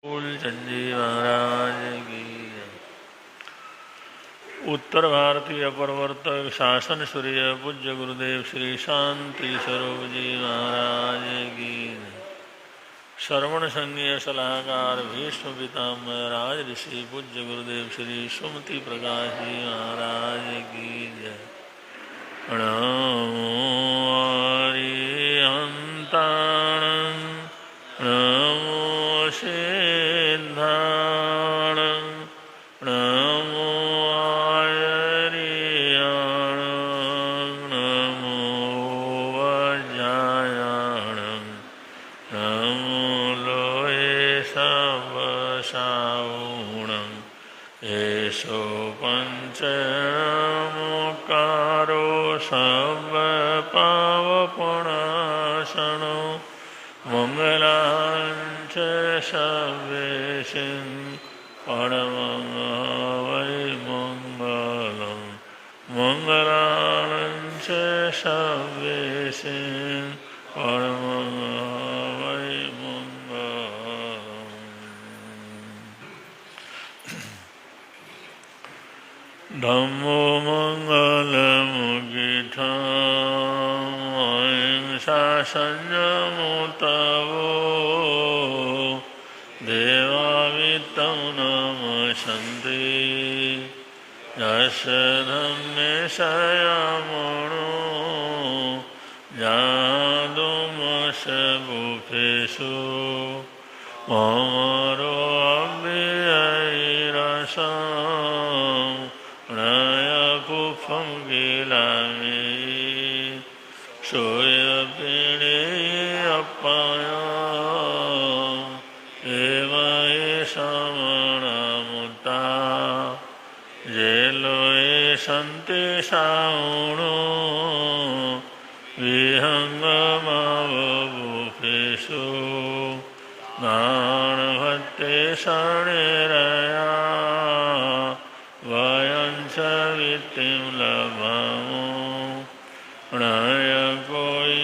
चंदी महाराज की। उत्तर भारतीय प्रवर्तक शासन सूर्य पूज्य गुरुदेव श्री शांति स्वरूप जी महाराज की। श्रवण संज्ञ सलाहकार भीष्म पितामह राज ऋषि पूज्य गुरुदेव श्री सुमति प्रकाश जी महाराज की जय। नमो हरिहंताण नमो सिद्धाण नमो आयर्याण नमो वज्रायण नमो लोये सवसावुणं एषो पंचमोकारो सर्वपावपणाशनो मंगलांच सर्वेशिं परमं वै मंगलं मंगलांच सर्वेशिं परमं वै मंगलम्। धम्मो मंगलमुखितं अहिंसा संयमोत्तवो देवावित्तं नमस्यन्ति यस्य धम्मे संयमो जातुमस्य भूतेषु अमरो अव्ययैरसं नयपुफं किलामि सूर्यपीडे अपायम् एवं समणमुता जेलोये सन्ति साउणो विहङ्गमवभूतेषु गानभट्टे शरणिरया वयं च वित्तिं लभामो नय कोई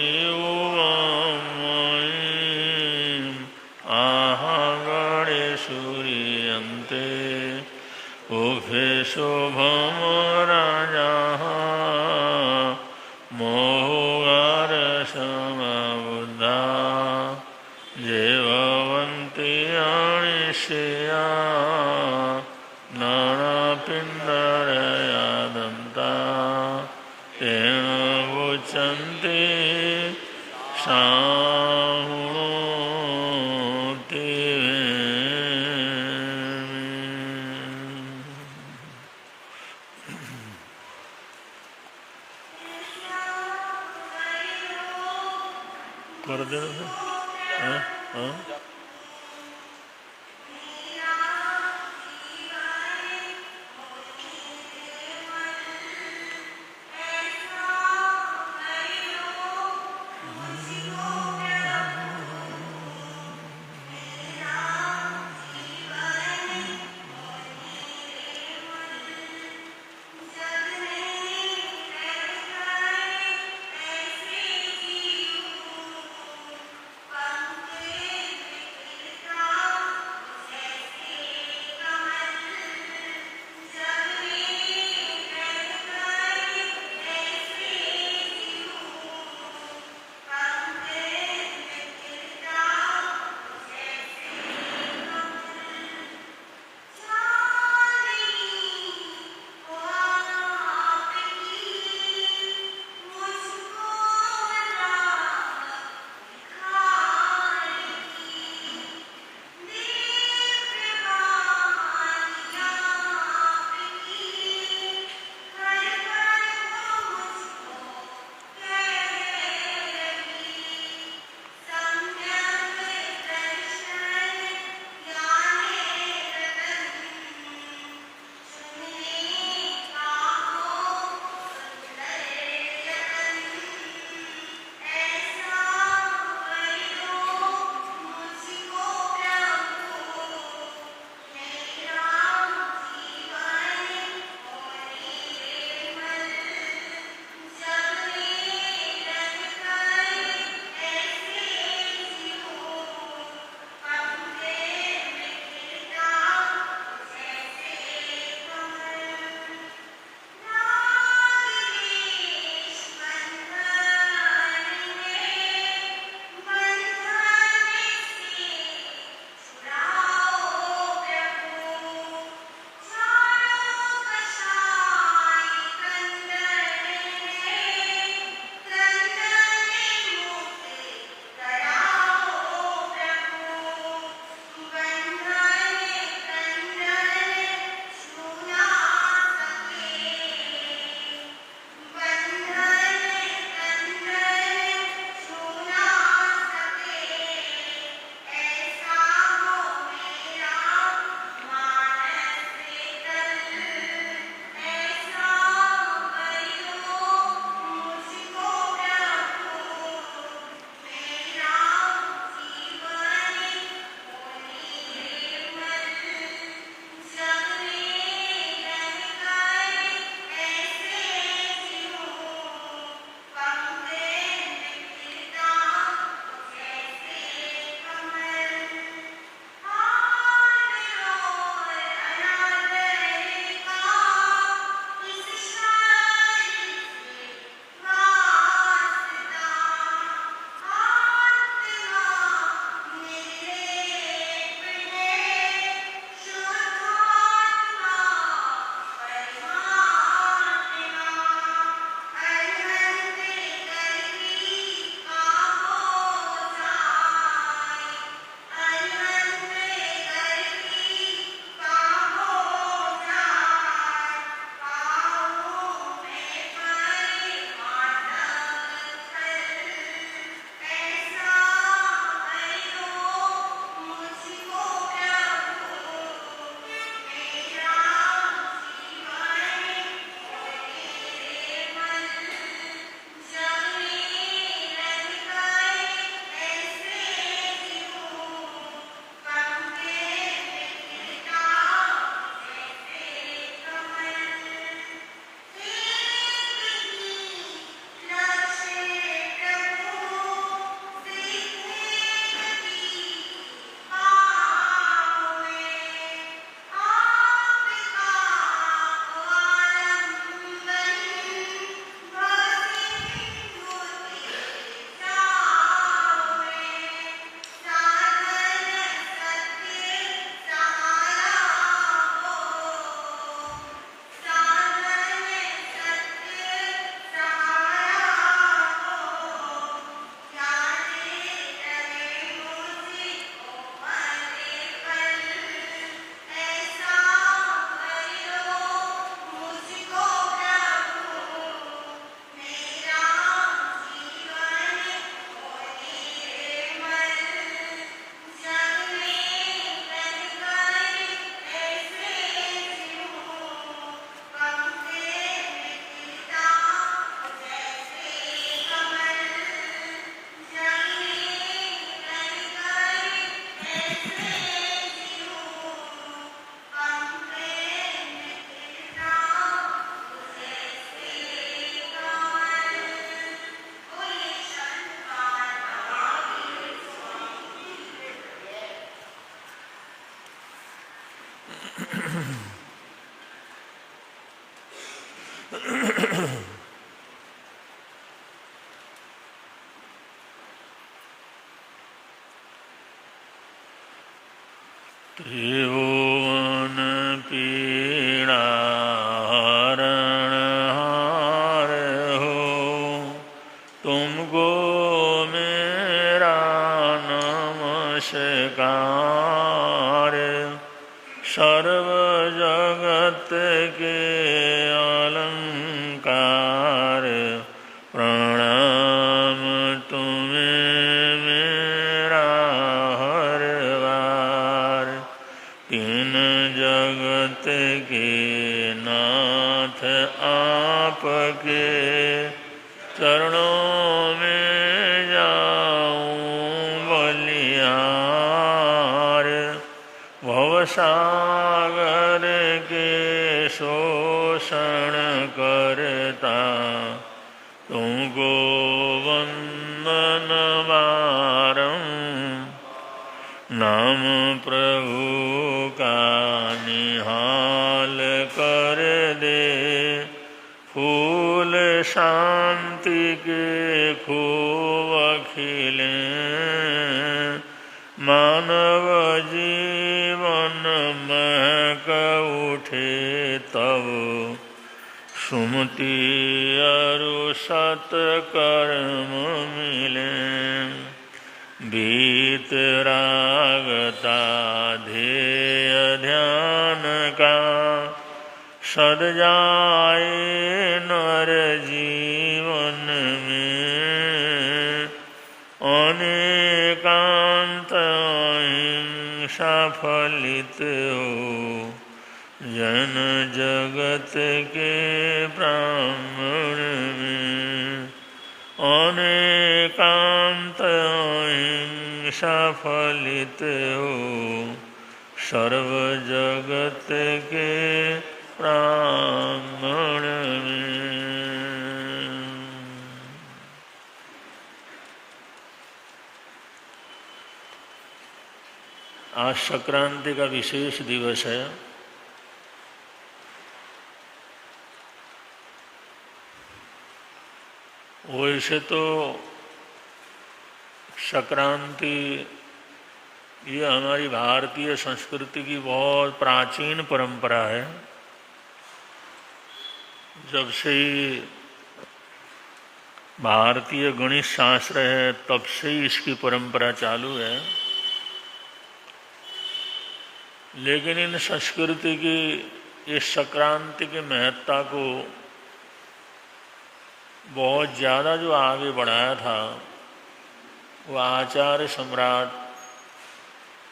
उवामयीं आहा गणेशूर्यन्ते उभेषु भमराजाः मोहगारसमबुद्धा जेवन्ति अनिश्चया नानापिण्डरया दन्ता तेन उच्यन्ते साहुणोति। कर देना था हाँ हाँ त्रिभुवन पीड़ा हरणहार हो, तुमको मेरा नमस्कार। सर्व जगत के अलंकार, प्रणाम तुम्हें मेरा हर बार। तीन जगत के नाथ आपके चरणों में जाऊं बलिहार। भवसागर के शोषण करता, तुमको वंदन बारं। नाम प्रभु का निहाल कर दे, फूल शांति के खूब खिले। मानव जीवन महक उठे तब, सुमति अरु सत्कर्म मिले। बीत रागता ध्येय ध्यान का, सद जाए नर जीवन में। अनेकांत अहिंसा फलित हो, जन जगत के ब्राह्मण में। अनेकांत अहिंसा फलित हो, सर्व जगत के ब्राह्मण में। आज संक्रांति का विशेष दिवस है। वैसे तो संक्रांति ये हमारी भारतीय संस्कृति की बहुत प्राचीन परंपरा है। जब से ही भारतीय गणित शास्त्र है तब से ही इसकी परंपरा चालू है। लेकिन इन संस्कृति की इस संक्रांति की महत्ता को बहुत ज़्यादा जो आगे बढ़ाया था वो आचार्य सम्राट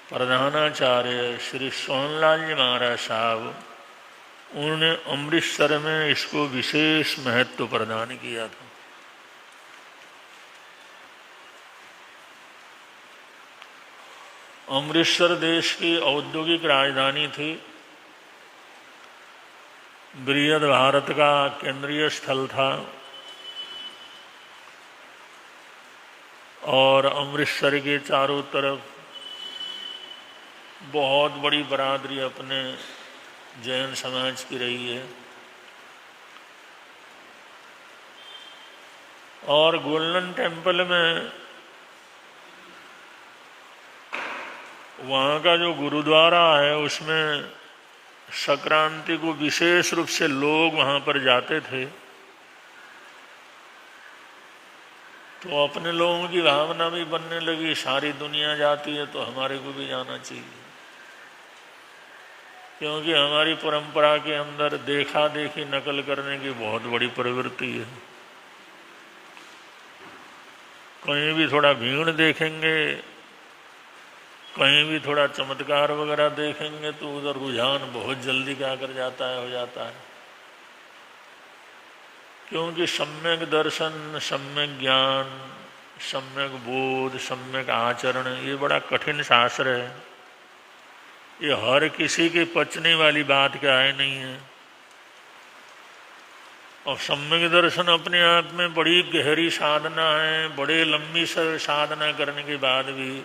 प्रधानाचार्य श्री सोहनलाल जी महाराज साहब, उन्होंने अमृतसर में इसको विशेष महत्व प्रदान किया था। अमृतसर देश की औद्योगिक राजधानी थी, बृहद भारत का केंद्रीय स्थल था और अमृतसर के चारों तरफ बहुत बड़ी बरादरी अपने जैन समाज की रही है। और गोल्डन टेम्पल में वहाँ का जो गुरुद्वारा है उसमें संक्रांति को विशेष रूप से लोग वहाँ पर जाते थे। तो अपने लोगों की भावना भी बनने लगी, सारी दुनिया जाती है तो हमारे को भी जाना चाहिए। क्योंकि हमारी परंपरा के अंदर देखा देखी नकल करने की बहुत बड़ी प्रवृत्ति है। कहीं भी थोड़ा भीड़ देखेंगे, कहीं भी थोड़ा चमत्कार वगैरह देखेंगे तो उधर रुझान बहुत जल्दी क्या कर जाता है, हो जाता है। क्योंकि सम्यक दर्शन, सम्यक ज्ञान, सम्यक बोध, सम्यक आचरण ये बड़ा कठिन शास्त्र है। ये हर किसी के पचने वाली बात क्या है नहीं है। और सम्यक दर्शन अपने आप में बड़ी गहरी साधना है। बड़े लंबी साधना करने के बाद भी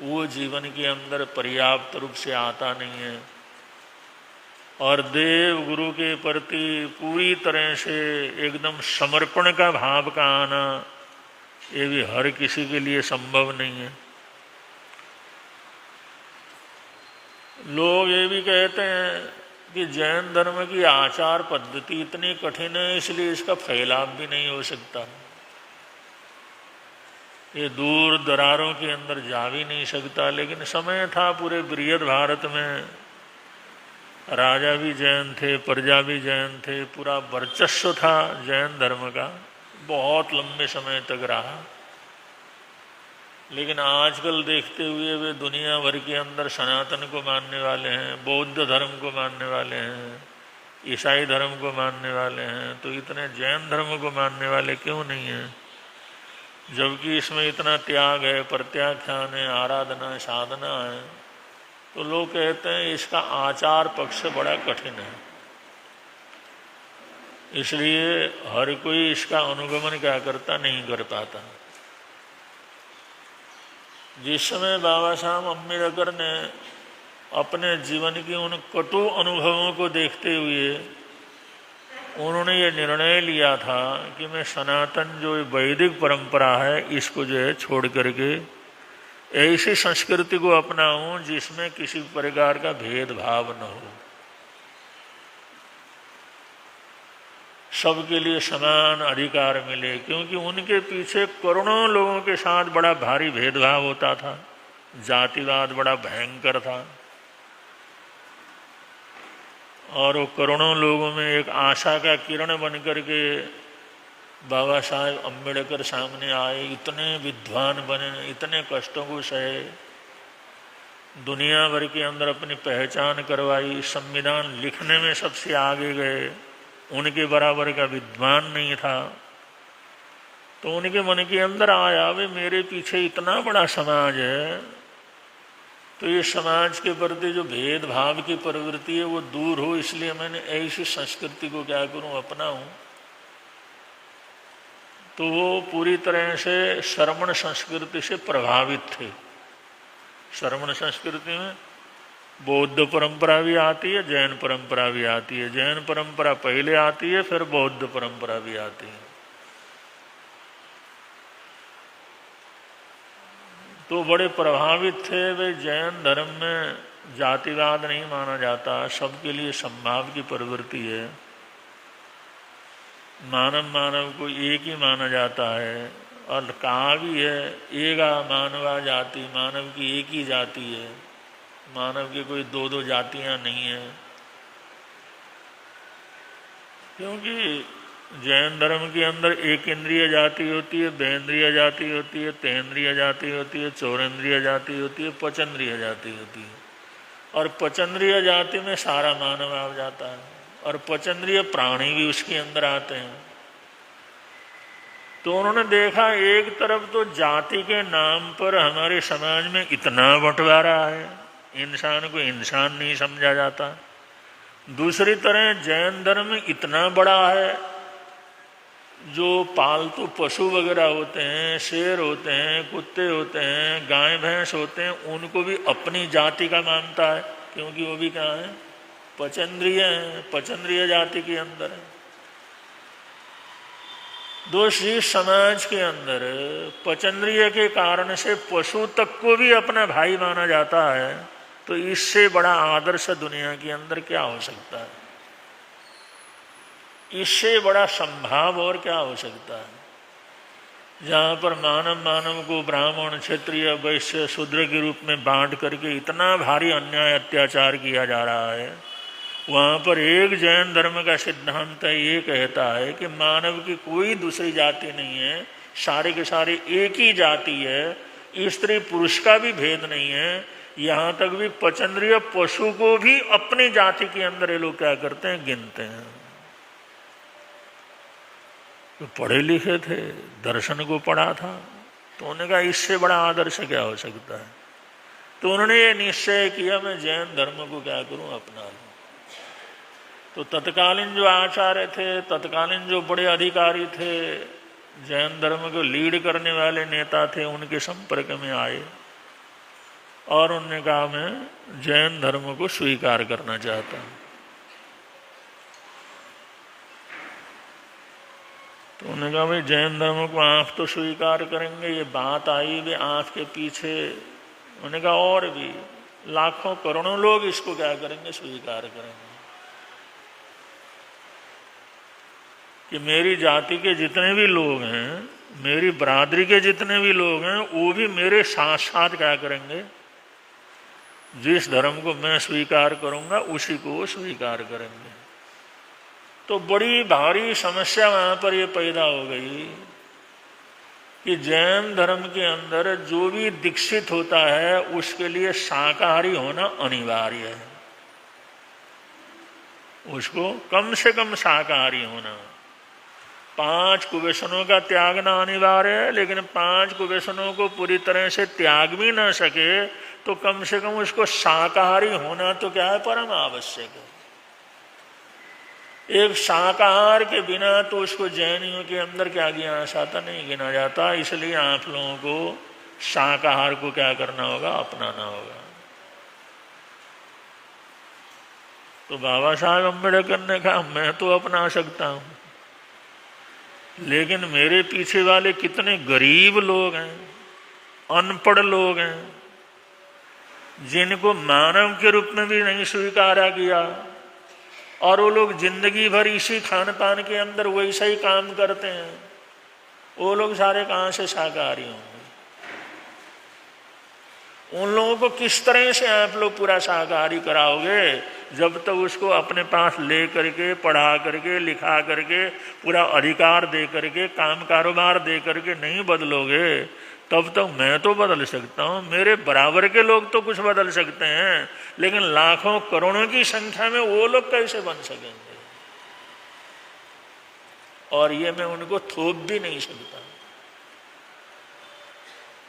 वो जीवन के अंदर पर्याप्त रूप से आता नहीं है। और देव गुरु के प्रति पूरी तरह से एकदम समर्पण का भाव का आना, ये भी हर किसी के लिए संभव नहीं है। लोग ये भी कहते हैं कि जैन धर्म की आचार पद्धति इतनी कठिन है, इसलिए इसका फैलाव भी नहीं हो सकता, ये दूर दरारों के अंदर जा भी नहीं सकता। लेकिन समय था, पूरे बृहद भारत में राजा भी जैन थे, प्रजा भी जैन थे, पूरा वर्चस्व था जैन धर्म का, बहुत लंबे समय तक रहा। लेकिन आजकल देखते हुए वे दुनिया भर के अंदर सनातन को मानने वाले हैं, बौद्ध धर्म को मानने वाले हैं, ईसाई धर्म को मानने वाले हैं, तो इतने जैन धर्म को मानने वाले क्यों नहीं हैं? जबकि इसमें इतना त्याग है, प्रत्याख्यान है, आराधना है, साधना है। तो लोग कहते हैं इसका आचार पक्ष बड़ा कठिन है, इसलिए हर कोई इसका अनुगमन क्या करता, नहीं कर पाता। जिस समय बाबा साहब अम्बेडकर ने अपने जीवन की उन कटु अनुभवों को देखते हुए उन्होंने ये निर्णय लिया था कि मैं सनातन जो वैदिक परंपरा है इसको जो है छोड़ करके ऐसी संस्कृति को अपनाऊं जिसमें किसी प्रकार का भेदभाव न हो, सबके लिए समान अधिकार मिले। क्योंकि उनके पीछे करोड़ों लोगों के साथ बड़ा भारी भेदभाव होता था, जातिवाद बड़ा भयंकर था, और वो करोड़ों लोगों में एक आशा का किरण बन करके बाबा साहेब अम्बेडकर सामने आए, इतने विद्वान बने, इतने कष्टों को सहे, दुनिया भर के अंदर अपनी पहचान करवाई, संविधान लिखने में सबसे आगे गए, उनके बराबर का विद्वान नहीं था। तो उनके मन के अंदर आया, वे मेरे पीछे इतना बड़ा समाज है, तो ये समाज के प्रति जो भेदभाव की प्रवृत्ति है वो दूर हो, इसलिए मैंने ऐसी संस्कृति को क्या करूं, अपनाऊं। तो वो पूरी तरह से श्रमण संस्कृति से प्रभावित थे। श्रमण संस्कृति में बौद्ध परंपरा भी आती है, जैन परंपरा भी आती है, जैन परंपरा पहले आती है, फिर बौद्ध परंपरा भी आती है। तो बड़े प्रभावित थे वे। जैन धर्म में जातिवाद नहीं माना जाता, सबके लिए समभाव की प्रवृत्ति है, मानव को एक ही माना जाता है, और कहा भी है एका मानवा जाति, मानव की एक ही जाति है, मानव की कोई दो दो जातियां नहीं है। क्योंकि जैन धर्म के अंदर एक इंद्रिय जाति होती है, बेंद्रिय जाति होती है, तेन्द्रिय जाति होती है, चौरेंद्रिय जाति होती है, पचेंद्रिय जाति होती है, और पचेंद्रिय जाति में सारा मानव आ जाता है, और पचेंद्रिय प्राणी भी उसके अंदर आते हैं। तो उन्होंने देखा एक तरफ तो जाति के नाम पर हमारे समाज में इतना बंटवारा है, इंसान को इंसान नहीं समझा जाता, दूसरी तरह जैन धर्म इतना बड़ा है, जो पालतू पशु वगैरह होते हैं, शेर होते हैं, कुत्ते होते हैं, गाय भैंस होते हैं, उनको भी अपनी जाति का मानता है, क्योंकि वो भी कहाँ है, पचेंद्रिय हैं, पचेंद्रिय जाति के अंदर है। दूसरी समाज के अंदर पचेंद्रिय के कारण से पशु तक को भी अपना भाई माना जाता है, तो इससे बड़ा आदर्श दुनिया के अंदर क्या हो सकता है, इससे बड़ा संभाव और क्या हो सकता है। जहाँ पर मानव को ब्राह्मण, क्षत्रिय, वैश्य, शूद्र के रूप में बांट करके इतना भारी अन्याय अत्याचार किया जा रहा है, वहाँ पर एक जैन धर्म का सिद्धांत ये कहता है कि मानव की कोई दूसरी जाति नहीं है, सारे के सारे एक ही जाति है, स्त्री पुरुष का भी भेद नहीं है, यहाँ तक भी पचेंद्रिय पशु को भी अपनी जाति के अंदर ये लोग क्या करते हैं, गिनते हैं। तो पढ़े लिखे थे, दर्शन को पढ़ा था, तो उन्होंने कहा इससे बड़ा आदर्श क्या हो सकता है। तो उन्होंने ये निश्चय किया मैं जैन धर्म को क्या करूं, अपना लूं। तो तत्कालीन जो आचार्य थे, तत्कालीन जो बड़े अधिकारी थे, जैन धर्म को लीड करने वाले नेता थे, उनके संपर्क में आए और उन्होंने कहा मैं जैन धर्म को स्वीकार करना चाहता हूँ। उन्होंने कहा भाई जैन धर्म को आप तो स्वीकार करेंगे, ये बात आई भी आपके पीछे। उन्होंने कहा और भी लाखों करोड़ों लोग इसको क्या करेंगे, स्वीकार करेंगे कि मेरी जाति के जितने भी लोग हैं, मेरी बरादरी के जितने भी लोग हैं, वो भी मेरे साथ साथ क्या करेंगे, जिस धर्म को मैं स्वीकार करूंगा उसी को वो स्वीकार करेंगे। तो बड़ी भारी समस्या वहां पर ये पैदा हो गई कि जैन धर्म के अंदर जो भी दीक्षित होता है उसके लिए शाकाहारी होना अनिवार्य है, उसको कम से कम शाकाहारी होना। 5 कुव्यसनों का त्यागना अनिवार्य है, लेकिन 5 कुव्यसनों को पूरी तरह से त्याग भी ना सके तो कम से कम उसको शाकाहारी होना तो क्या है, परम आवश्यक है। एक शाकाहार के बिना तो उसको जैनियों के अंदर क्या ज्ञासाता नहीं गिना जाता। इसलिए आप लोगों को शाकाहार को क्या करना होगा, अपनाना होगा। तो बाबा साहब अम्बेडकर ने कहा मैं तो अपना सकता हूं, लेकिन मेरे पीछे वाले कितने गरीब लोग हैं, अनपढ़ लोग हैं, जिनको मानव के रूप में भी नहीं स्वीकारा गया, और वो लोग जिंदगी भर इसी खान पान के अंदर वैसा ही काम करते हैं, वो लोग सारे कहाँ से शाकाहारी होंगे? उन लोगों को किस तरह से आप लोग पूरा शाकाहारी कराओगे जब तक उसको अपने पास ले करके, पढ़ा करके, लिखा करके, पूरा अधिकार दे करके, काम कारोबार दे करके नहीं बदलोगे, तब तक मैं तो बदल सकता हूँ, मेरे बराबर के लोग तो कुछ बदल सकते हैं, लेकिन लाखों करोड़ों की संख्या में वो लोग कैसे बन सकेंगे? और ये मैं उनको थोप भी नहीं सकता।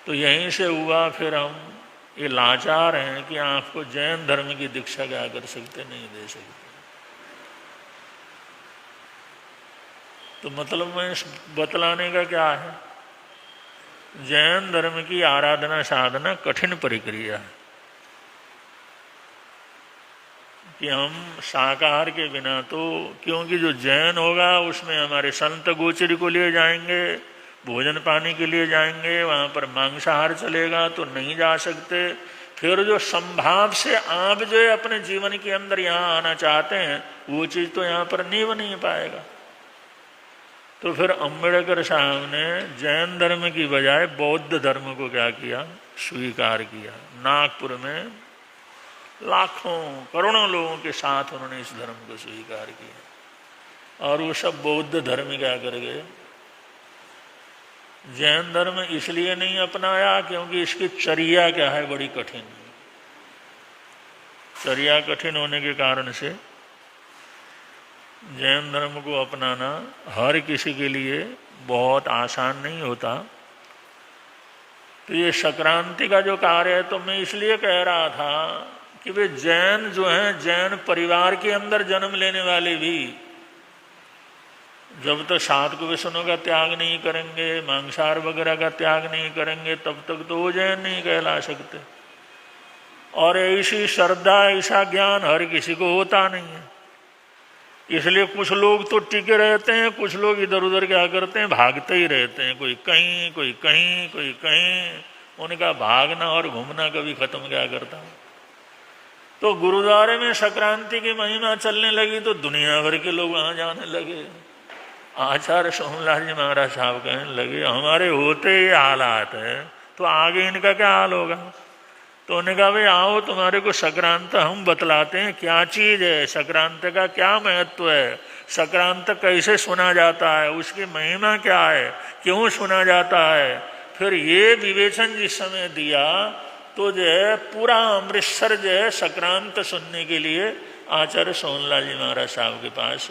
तो यहीं से हुआ फिर हम ये लाचार हैं कि आपको जैन धर्म की दीक्षा क्या कर सकते, नहीं दे सकते। तो मतलब मैं बतलाने का क्या है, जैन धर्म की आराधना साधना कठिन प्रक्रिया है कि हम शाकाहार के बिना तो, क्योंकि जो जैन होगा उसमें हमारे संत गोचरी को लिए जाएंगे, भोजन पानी के लिए जाएंगे, वहाँ पर मांसाहार चलेगा तो नहीं जा सकते। फिर जो संभाव से आप जो अपने जीवन के अंदर यहाँ आना चाहते हैं वो चीज़ तो यहाँ पर नहीं बन पाएगा। तो फिर अम्बेडकर साहब ने जैन धर्म की बजाय बौद्ध धर्म को क्या किया, स्वीकार किया। नागपुर में लाखों करोड़ों लोगों के साथ उन्होंने इस धर्म को स्वीकार किया, और वो सब बौद्ध धर्म क्या कर गए, जैन धर्म इसलिए नहीं अपनाया क्योंकि इसकी चर्या क्या है, बड़ी कठिन। चर्या कठिन होने के कारण से जैन धर्म को अपनाना हर किसी के लिए बहुत आसान नहीं होता। तो ये संक्रांति का जो कार्य है, तो मैं इसलिए कह रहा था कि वे जैन जो हैं, जैन परिवार के अंदर जन्म लेने वाले भी जब तक 7 कुव्यसनों का त्याग नहीं करेंगे, मांसाहार वगैरह का त्याग नहीं करेंगे, तब तक तो वो जैन नहीं कहला सकते। और ऐसी श्रद्धा, ऐसा ज्ञान हर किसी को होता नहीं है। इसलिए कुछ लोग तो टिके रहते हैं, कुछ लोग इधर उधर क्या करते हैं, भागते ही रहते हैं, कोई कहीं कोई कहीं कोई कहीं। उनका भागना और घूमना कभी खत्म क्या करता। तो गुरुद्वारे में संक्रांति की महिमा चलने लगी तो दुनिया भर के लोग वहां जाने लगे। आचार्य सोमलाल जी महाराज साहब कहने लगे हमारे होते ये हालात है तो आगे इनका क्या हाल होगा। तो उन्होंने कहा भाई आओ तुम्हारे को संक्रांत हम बतलाते हैं क्या चीज़ है, संक्रांत का क्या महत्व है, संक्रांत कैसे सुना जाता है, उसकी महिमा क्या है, क्यों सुना जाता है। फिर ये विवेचन जिस समय दिया तो जो है पूरा अमृतसर जो है संक्रांत सुनने के लिए आचार्य सोमलाल जी महाराज साहब के पास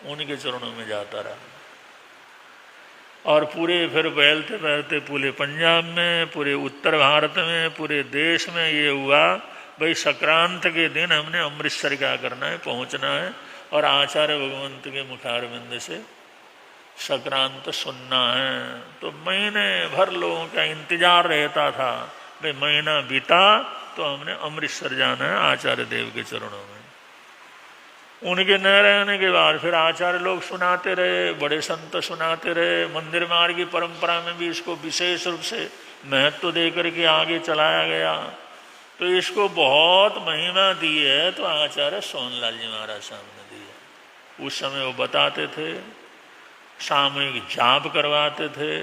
उनके चरणों में जाता रहा। और पूरे फिर फैलते फैलते पूरे पंजाब में, पूरे उत्तर भारत में, पूरे देश में ये हुआ भाई संक्रांत के दिन हमने अमृतसर क्या करना है, पहुंचना है और आचार्य भगवंत के मुखारविंद से संक्रांत सुनना है। तो महीने भर लोगों का इंतजार रहता था, भाई महीना बीता तो हमने अमृतसर जाना है आचार्य देव के चरणों में। उनके न रहने के बाद फिर आचार्य लोग सुनाते रहे, बड़े संत सुनाते रहे। मंदिर मार्ग की परंपरा में भी इसको विशेष रूप से महत्व देकर के आगे चलाया गया। तो इसको बहुत महिमा दी है तो आचार्य सोनलाल जी महाराज सामने दी है। उस समय वो बताते थे, सामूहिक जाप करवाते थे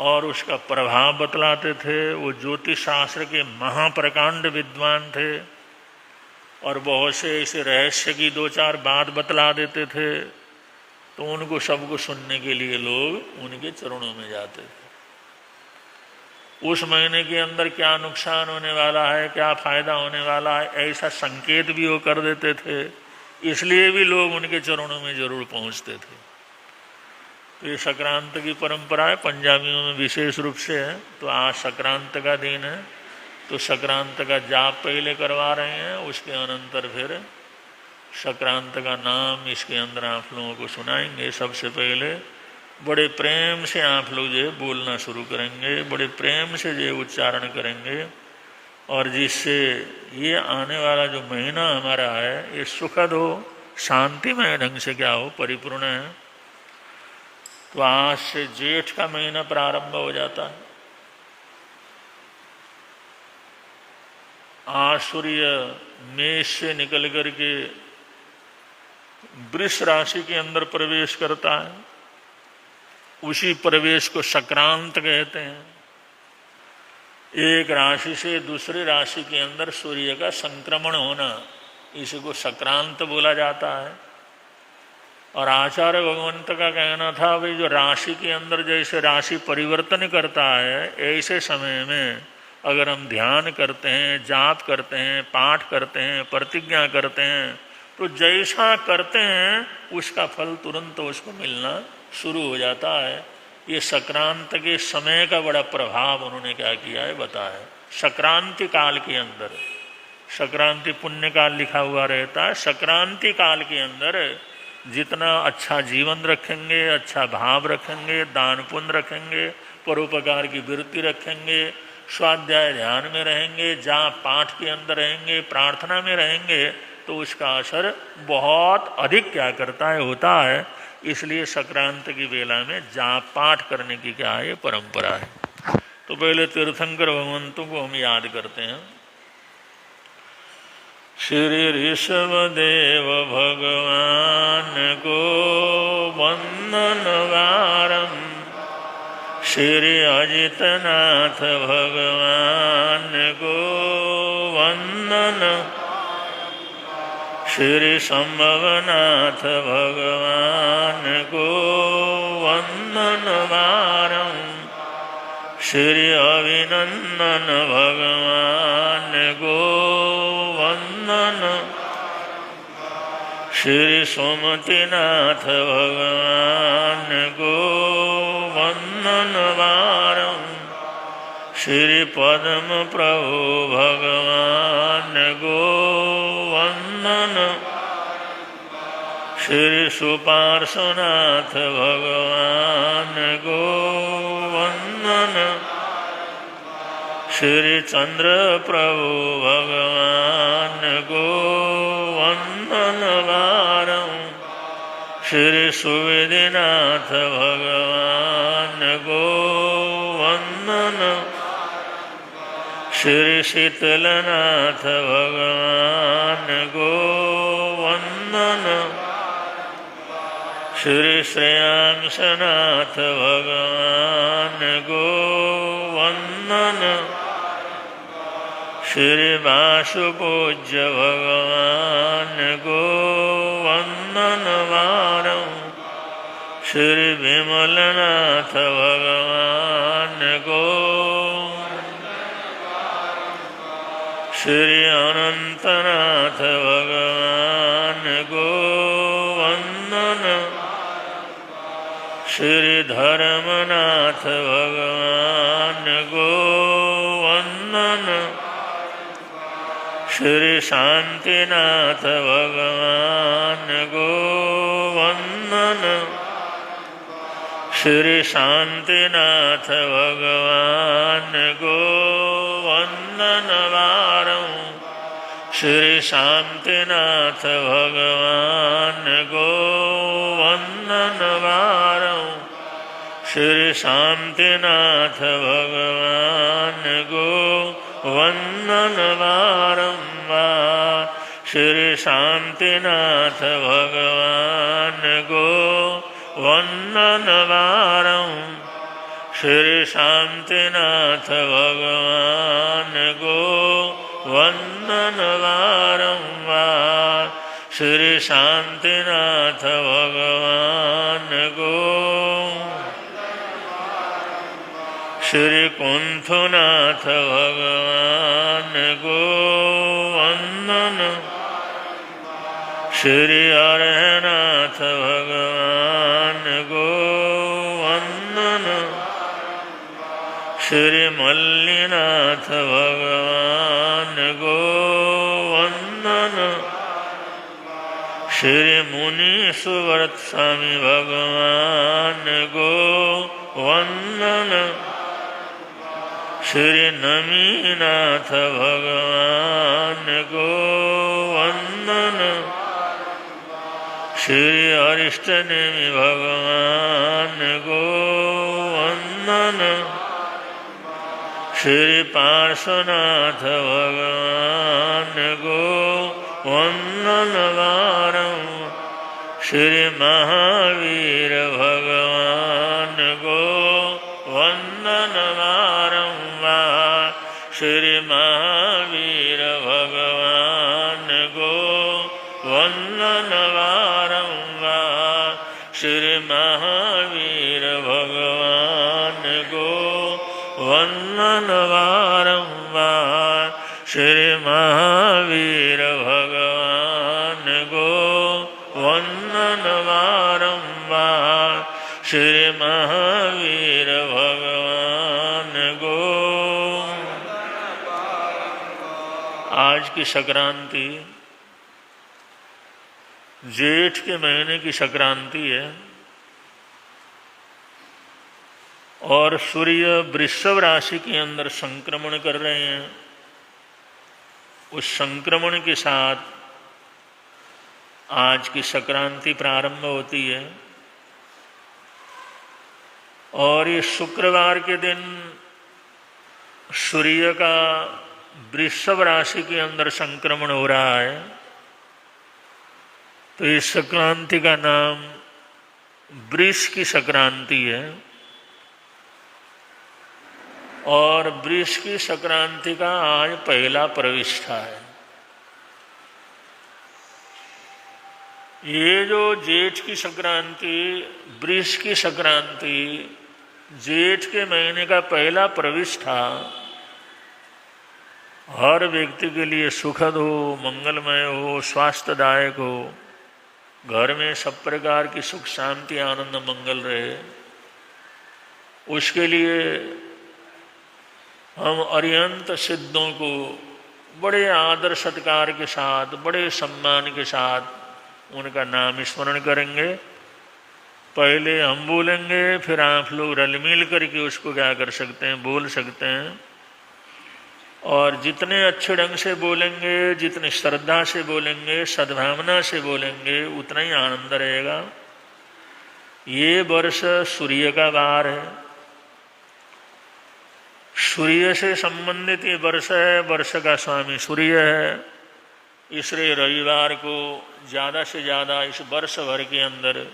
और उसका प्रभाव बतलाते थे। वो ज्योतिष शास्त्र के महाप्रकांड विद्वान थे और बहुत से ऐसे रहस्य की 2-4 बात बतला देते थे। तो उनको सबको सुनने के लिए लोग उनके चरणों में जाते थे। उस महीने के अंदर क्या नुकसान होने वाला है, क्या फायदा होने वाला है, ऐसा संकेत भी वो कर देते थे। इसलिए भी लोग उनके चरणों में जरूर पहुंचते थे। तो ये संक्रांत की परंपरा है, पंजाबियों में विशेष रूप से है। तो आज संक्रांत का दिन है, तो संक्रांत का जाप पहले करवा रहे हैं, उसके अनंतर फिर संक्रांत का नाम इसके अंदर आप लोगों को सुनाएंगे। सबसे पहले बड़े प्रेम से आप लोग जो बोलना शुरू करेंगे, बड़े प्रेम से जो उच्चारण करेंगे, और जिससे ये आने वाला जो महीना हमारा है ये सुखद हो, शांतिमय ढंग से क्या हो, परिपूर्ण है। तो आज से जेठ का महीना प्रारंभ हो जाता है। आज सूर्य मेष से निकल करके वृष राशि के अंदर प्रवेश करता है। उसी प्रवेश को संक्रांत कहते हैं। एक राशि से दूसरी राशि के अंदर सूर्य का संक्रमण होना, इसी को संक्रांत बोला जाता है। और आचार्य भगवंत का कहना था भाई जो राशि के अंदर जैसे राशि परिवर्तन करता है, ऐसे समय में अगर हम ध्यान करते हैं, जाप करते हैं, पाठ करते हैं, प्रतिज्ञा करते हैं, तो जैसा करते हैं उसका फल तुरंत उसको मिलना शुरू हो जाता है। ये संक्रांत के समय का बड़ा प्रभाव उन्होंने क्या किया है बताया। संक्रांति काल के अंदर, संक्रांति पुण्य काल लिखा हुआ रहता है, संक्रांति काल के अंदर जितना अच्छा जीवन रखेंगे, अच्छा भाव रखेंगे, दान पुण्य रखेंगे, परोपकार की वृत्ति रखेंगे, स्वाध्याय ध्यान में रहेंगे, जाप पाठ के अंदर रहेंगे, प्रार्थना में रहेंगे, तो उसका असर बहुत अधिक क्या करता है, होता है। इसलिए संक्रांत की वेला में जाप पाठ करने की क्या है, परंपरा है। तो पहले तीर्थंकर भगवंतों को हम याद करते हैं। श्री ऋषभदेव भगवान को वंदन वारम, श्री अजितनाथ भगवान को वंदन, श्री संभवनाथ भगवान को वंदन वारम, श्री अभिनंदन भगवान को वंदन, श्री सोमतीनाथ भगवान को वंदन वारम, श्री पद्म प्रभु भगवान को वंदन, श्री सुपार्श्वनाथ भगवान को वंदन, श्री चंद्र प्रभु भगवान को वंदन वारम, श्री सुविधिनाथ भगवान को वंदन, श्री शीतलनाथ भगवान को वंदन, श्री श्रेयांशनाथ भगवान को वंदन, श्री वासुपूज्य भगवान को वंदन वारम, श्री विमलनाथ भगवान को, श्री अनंतनाथ भगवान को वंदन, श्री धर्मनाथ भगवान को वंदन, श्री शांतिनाथ भगवान को वंदन, श्री शांतिनाथ भगवान को वंदन वारम, श्री शांतिनाथ भगवान को वंदन बारं। श्री शांतिनाथ भगवान को वंदन बारंबार। श्री शांतिनाथ भगवान को वंदन बारं। श्री शांतिनाथ भगवान को वंदन बारंबार। श्री शांतिनाथ भगवान को। श्री कुंथुनाथ भगवान को वंदन। श्री अरहनाथ भगवान को वंदन। श्री मल्लीनाथ भगवान को वंदन। श्री मुनि सुव्रत स्वामी भगवान को वंदन। श्री नमीनाथ भगवान को वंदन। श्री अरिष्टनेमि भगवान को वंदन। श्री पार्श्वनाथ भगवान को वंदन बारं। श्री महावीर भगवान को वंदन बारंबार। श्री महावीर भगवान को वंदन बारंबार। श्री महावीर भगवान को वंदन बारंबार। श्री महावीर भगवान को वंदन बारंबार। श्री महावीर भगवान को। आज की संक्रांति जेठ के महीने की संक्रांति है और सूर्य वृषभ राशि के अंदर संक्रमण कर रहे हैं। उस संक्रमण के साथ आज की संक्रांति प्रारंभ होती है और ये शुक्रवार के दिन सूर्य का वृषभ राशि के अंदर संक्रमण हो रहा है। तो इस संक्रांति का नाम वृष की संक्रांति है और वृष की संक्रांति का आज पहला प्रविष्ठा है। ये जो जेठ की संक्रांति, वृष की संक्रांति, जेठ के महीने का पहला प्रविष्ठा हर व्यक्ति के लिए सुखद हो, मंगलमय हो, स्वास्थ्यदायक हो, घर में सब प्रकार की सुख शांति आनंद मंगल रहे, उसके लिए हम अरिहंत सिद्धों को बड़े आदर सत्कार के साथ, बड़े सम्मान के साथ उनका नाम स्मरण करेंगे। पहले हम बोलेंगे, फिर आप लोग रल मिल करके उसको क्या कर सकते हैं, बोल सकते हैं। और जितने अच्छे ढंग से बोलेंगे, जितनी श्रद्धा से बोलेंगे, सद्भावना से बोलेंगे, उतना ही आनंद रहेगा। ये वर्ष सूर्य का वार है, सूर्य से संबंधित ये वर्ष है, वर्ष का स्वामी सूर्य है। इसलिए रविवार को ज़्यादा से ज़्यादा इस वर्ष भर के अंदर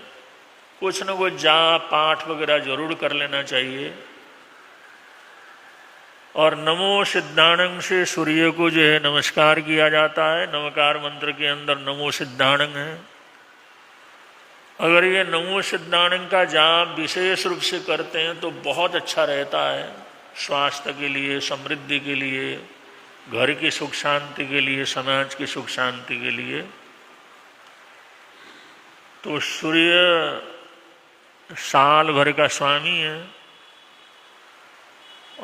कुछ न कुछ जाप पाठ वगैरह जरूर कर लेना चाहिए। और नमो सिद्धाणं से सूर्य को जो है नमस्कार किया जाता है। नमकार मंत्र के अंदर नमो सिद्धाणं है। अगर ये नमो सिद्धाणं का जाप विशेष रूप से करते हैं तो बहुत अच्छा रहता है, स्वास्थ्य के लिए, समृद्धि के लिए, घर की सुख शांति के लिए, समाज की सुख शांति के लिए। तो सूर्य साल भर का स्वामी है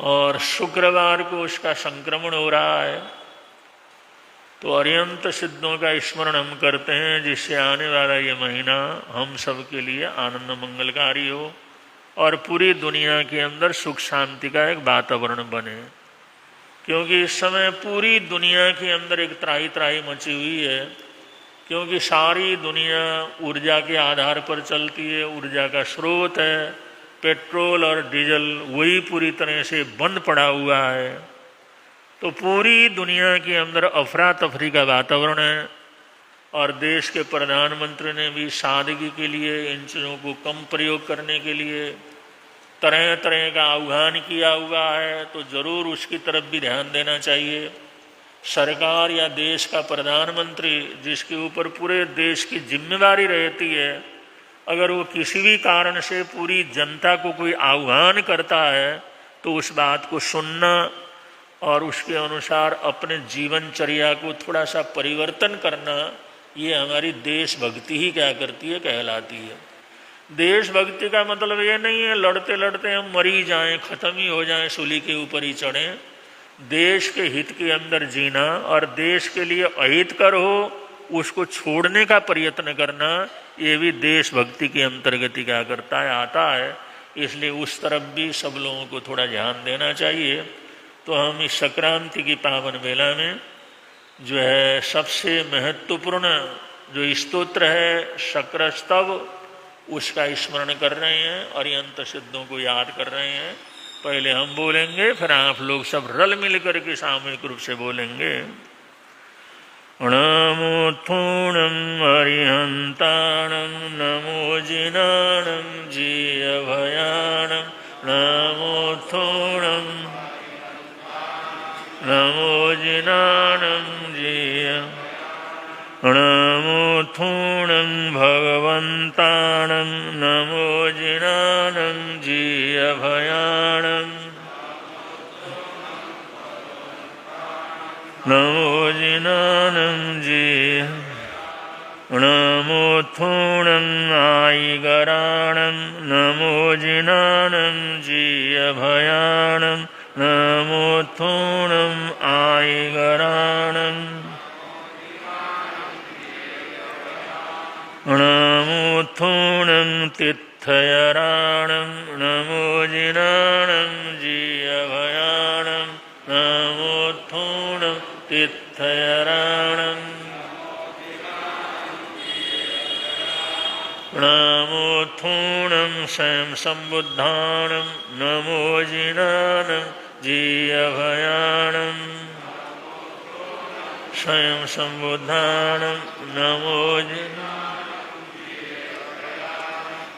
और शुक्रवार को उसका संक्रमण हो रहा है। तो अरिहंत सिद्धों का स्मरण हम करते हैं, जिससे आने वाला ये महीना हम सब के लिए आनंद मंगलकारी हो और पूरी दुनिया के अंदर सुख शांति का एक वातावरण बने। क्योंकि इस समय पूरी दुनिया के अंदर एक त्राही त्राही मची हुई है, क्योंकि सारी दुनिया ऊर्जा के आधार पर चलती है, ऊर्जा का स्रोत है पेट्रोल और डीजल, वही पूरी तरह से बंद पड़ा हुआ है। तो पूरी दुनिया के अंदर अफरा तफरी का वातावरण है और देश के प्रधानमंत्री ने भी सादगी के लिए, इन चीज़ों को कम प्रयोग करने के लिए तरह तरह का आह्वान किया हुआ है। तो ज़रूर उसकी तरफ भी ध्यान देना चाहिए। सरकार या देश का प्रधानमंत्री, जिसके ऊपर पूरे देश की जिम्मेदारी रहती है, अगर वो किसी भी कारण से पूरी जनता को कोई आह्वान करता है तो उस बात को सुनना और उसके अनुसार अपने जीवनचर्या को थोड़ा सा परिवर्तन करना, ये हमारी देशभक्ति ही क्या करती है, कहलाती है। देशभक्ति का मतलब ये नहीं है लड़ते लड़ते हम मरी जाएं, ख़त्म ही हो जाएं, सूली के ऊपर ही चढ़ें। देश के हित के अंदर जीना और देश के लिए अहितकर हो उसको छोड़ने का प्रयत्न करना, ये भी देशभक्ति के अंतर्गत ही क्या करता है, आता है। इसलिए उस तरफ भी सब लोगों को थोड़ा ध्यान देना चाहिए। तो हम इस संक्रांति की पावन वेला में जो है सबसे महत्वपूर्ण जो स्तोत्र है शक्रस्तव, उसका स्मरण कर रहे हैं और ये अंत सिद्धों को याद कर रहे हैं। पहले हम बोलेंगे, फिर आप लोग सब रल मिल करके सामूहिक रूप से बोलेंगे। नमो थूणं अरिहंताणं नमो जिनाणं जीयभयाणं नमो थूणं नमो जिनाणं जीय नमो थूणं भगवन्ताणं नमो जिनाणं जीयभयाणं नमो जिनानं जीय नमो थूणं आयिगराणं नमो जिनानं जीयभयाणं नमो थूणं आयिगराणं नमो थूणं तिथयराणं नमो जिनानं जीयभयाणं नमो थूणं तिथयराणं नमो थूणं स्वयं संबुद्धाणं नमो जिनानं जीयभयाणं स्वयं संबुद्धाणं नमो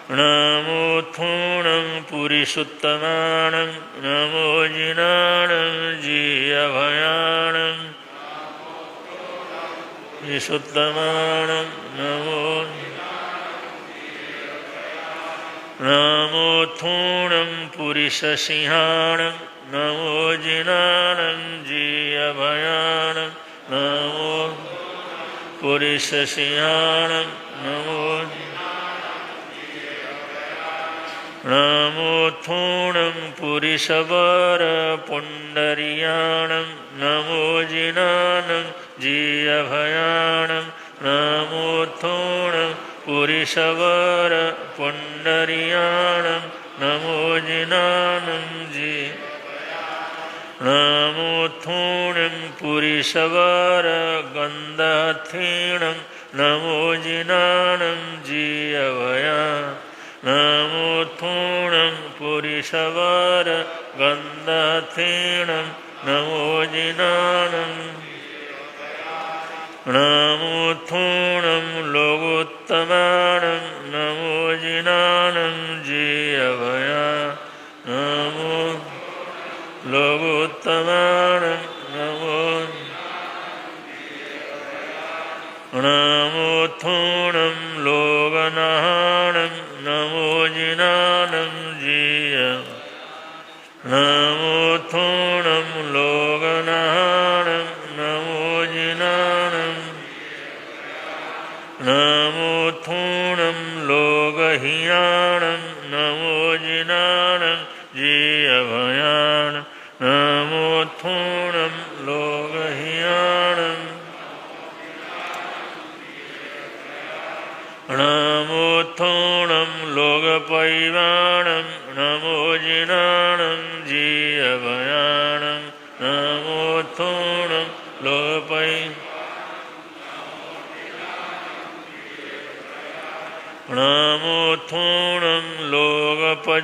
नमो थूणं पुरुषोत्तमाणं नमो जिनाणं जीयभयाणं पुरुषोत्तमाणं नमो थूणं पुरुषसिंहाणं नमो जिनाणं जीयभयाणं नमो पुरुषसिंहाणं नमो थूणं पुरुषवर पुण्डरीयाणं नमो जिनानं जीयभयाणं नमो थूणं पुरुषवर पुण्डरीयाणं नमो जिनानं नमो थूणं पुरुषवर गन्धथीणं नमो जिनानं जीयभयाणं नमो थूणं पुरुषवर गन्धथीणं नमो जिनानं नमो थूणं लोकोत्तमाणं नमो जिनानं जीयभयाणं नमो लोकोत्तमाणं नमो थूणं लोकनाहाणं नमो जिनानं जीय नमो थूणं लोकनाहाणं नमो जिनानं नमो थूणं लोकहीयाणं नमो जिनानं जीयभयाणं नमो थूणं लोकहीयाणं नमो थूणं लोकपैवाणं नमो जिनानं जीयभयाणं नमो थूणं लोपै नमो थूणं लोकपज्जयगराणं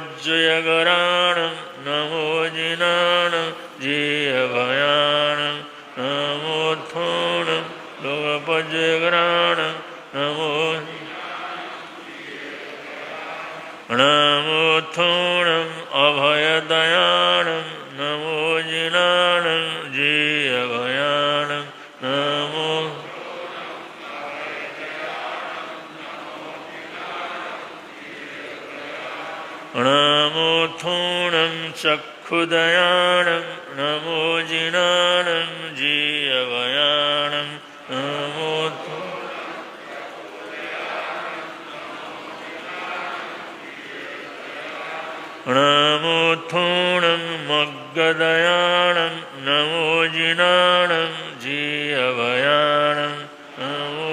नमो जिनानं जीयभयाणं नमो थूणं लोकपज्जयगराणं नमो नमो थूणं अभयदयाणं नमो जिनानं जीयभयाणं नमो नमो थूणं चक्षुदयाणं नमो जिनानं जीयभयाणं नमो नमो थूणं मग्गदयाणं नमो जिनानं जीयभयाणं नमो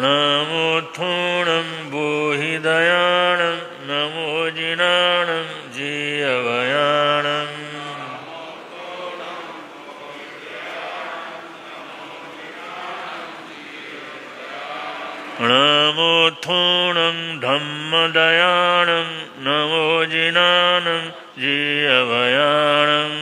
नमो थूणं बोहिदयाणं नमो जिनानं जीयभयाणं नमो थूणं धम्मदयाणं नमो जिनानं जीयभयाणं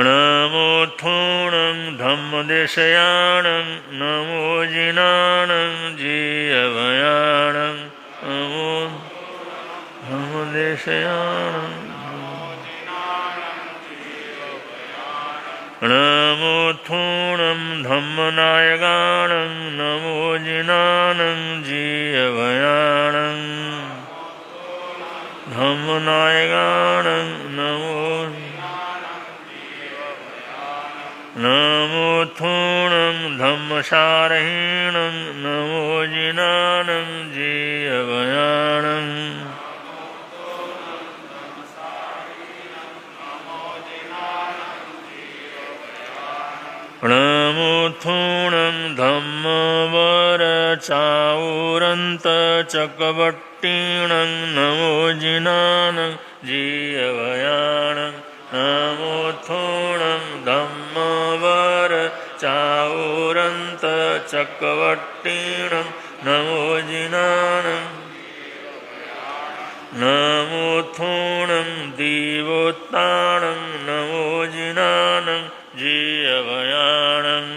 नमो थूणं धम्मदेशयाणं नमो जिनानं जीयभयाणं नमो धम्मदेशयाणं नमो थूणं धम्मनायकाणं नमो जिनानं जीयभयाणं धम्मनायकाणं नमो नमो थूणं धम्मसारहीणं नमो जिनानं जीयभयाणं नमो थूणं धम्मवरचाऊरन्तचकवट्टीणं नमो जिनानं जीयभयाणं नमो थूणं धम्मवरचाऊरन्तचकवट्टीणं नमो जिनानं नमो थूणं दीवोत्तानं नमो जिनानं जीयभयाणं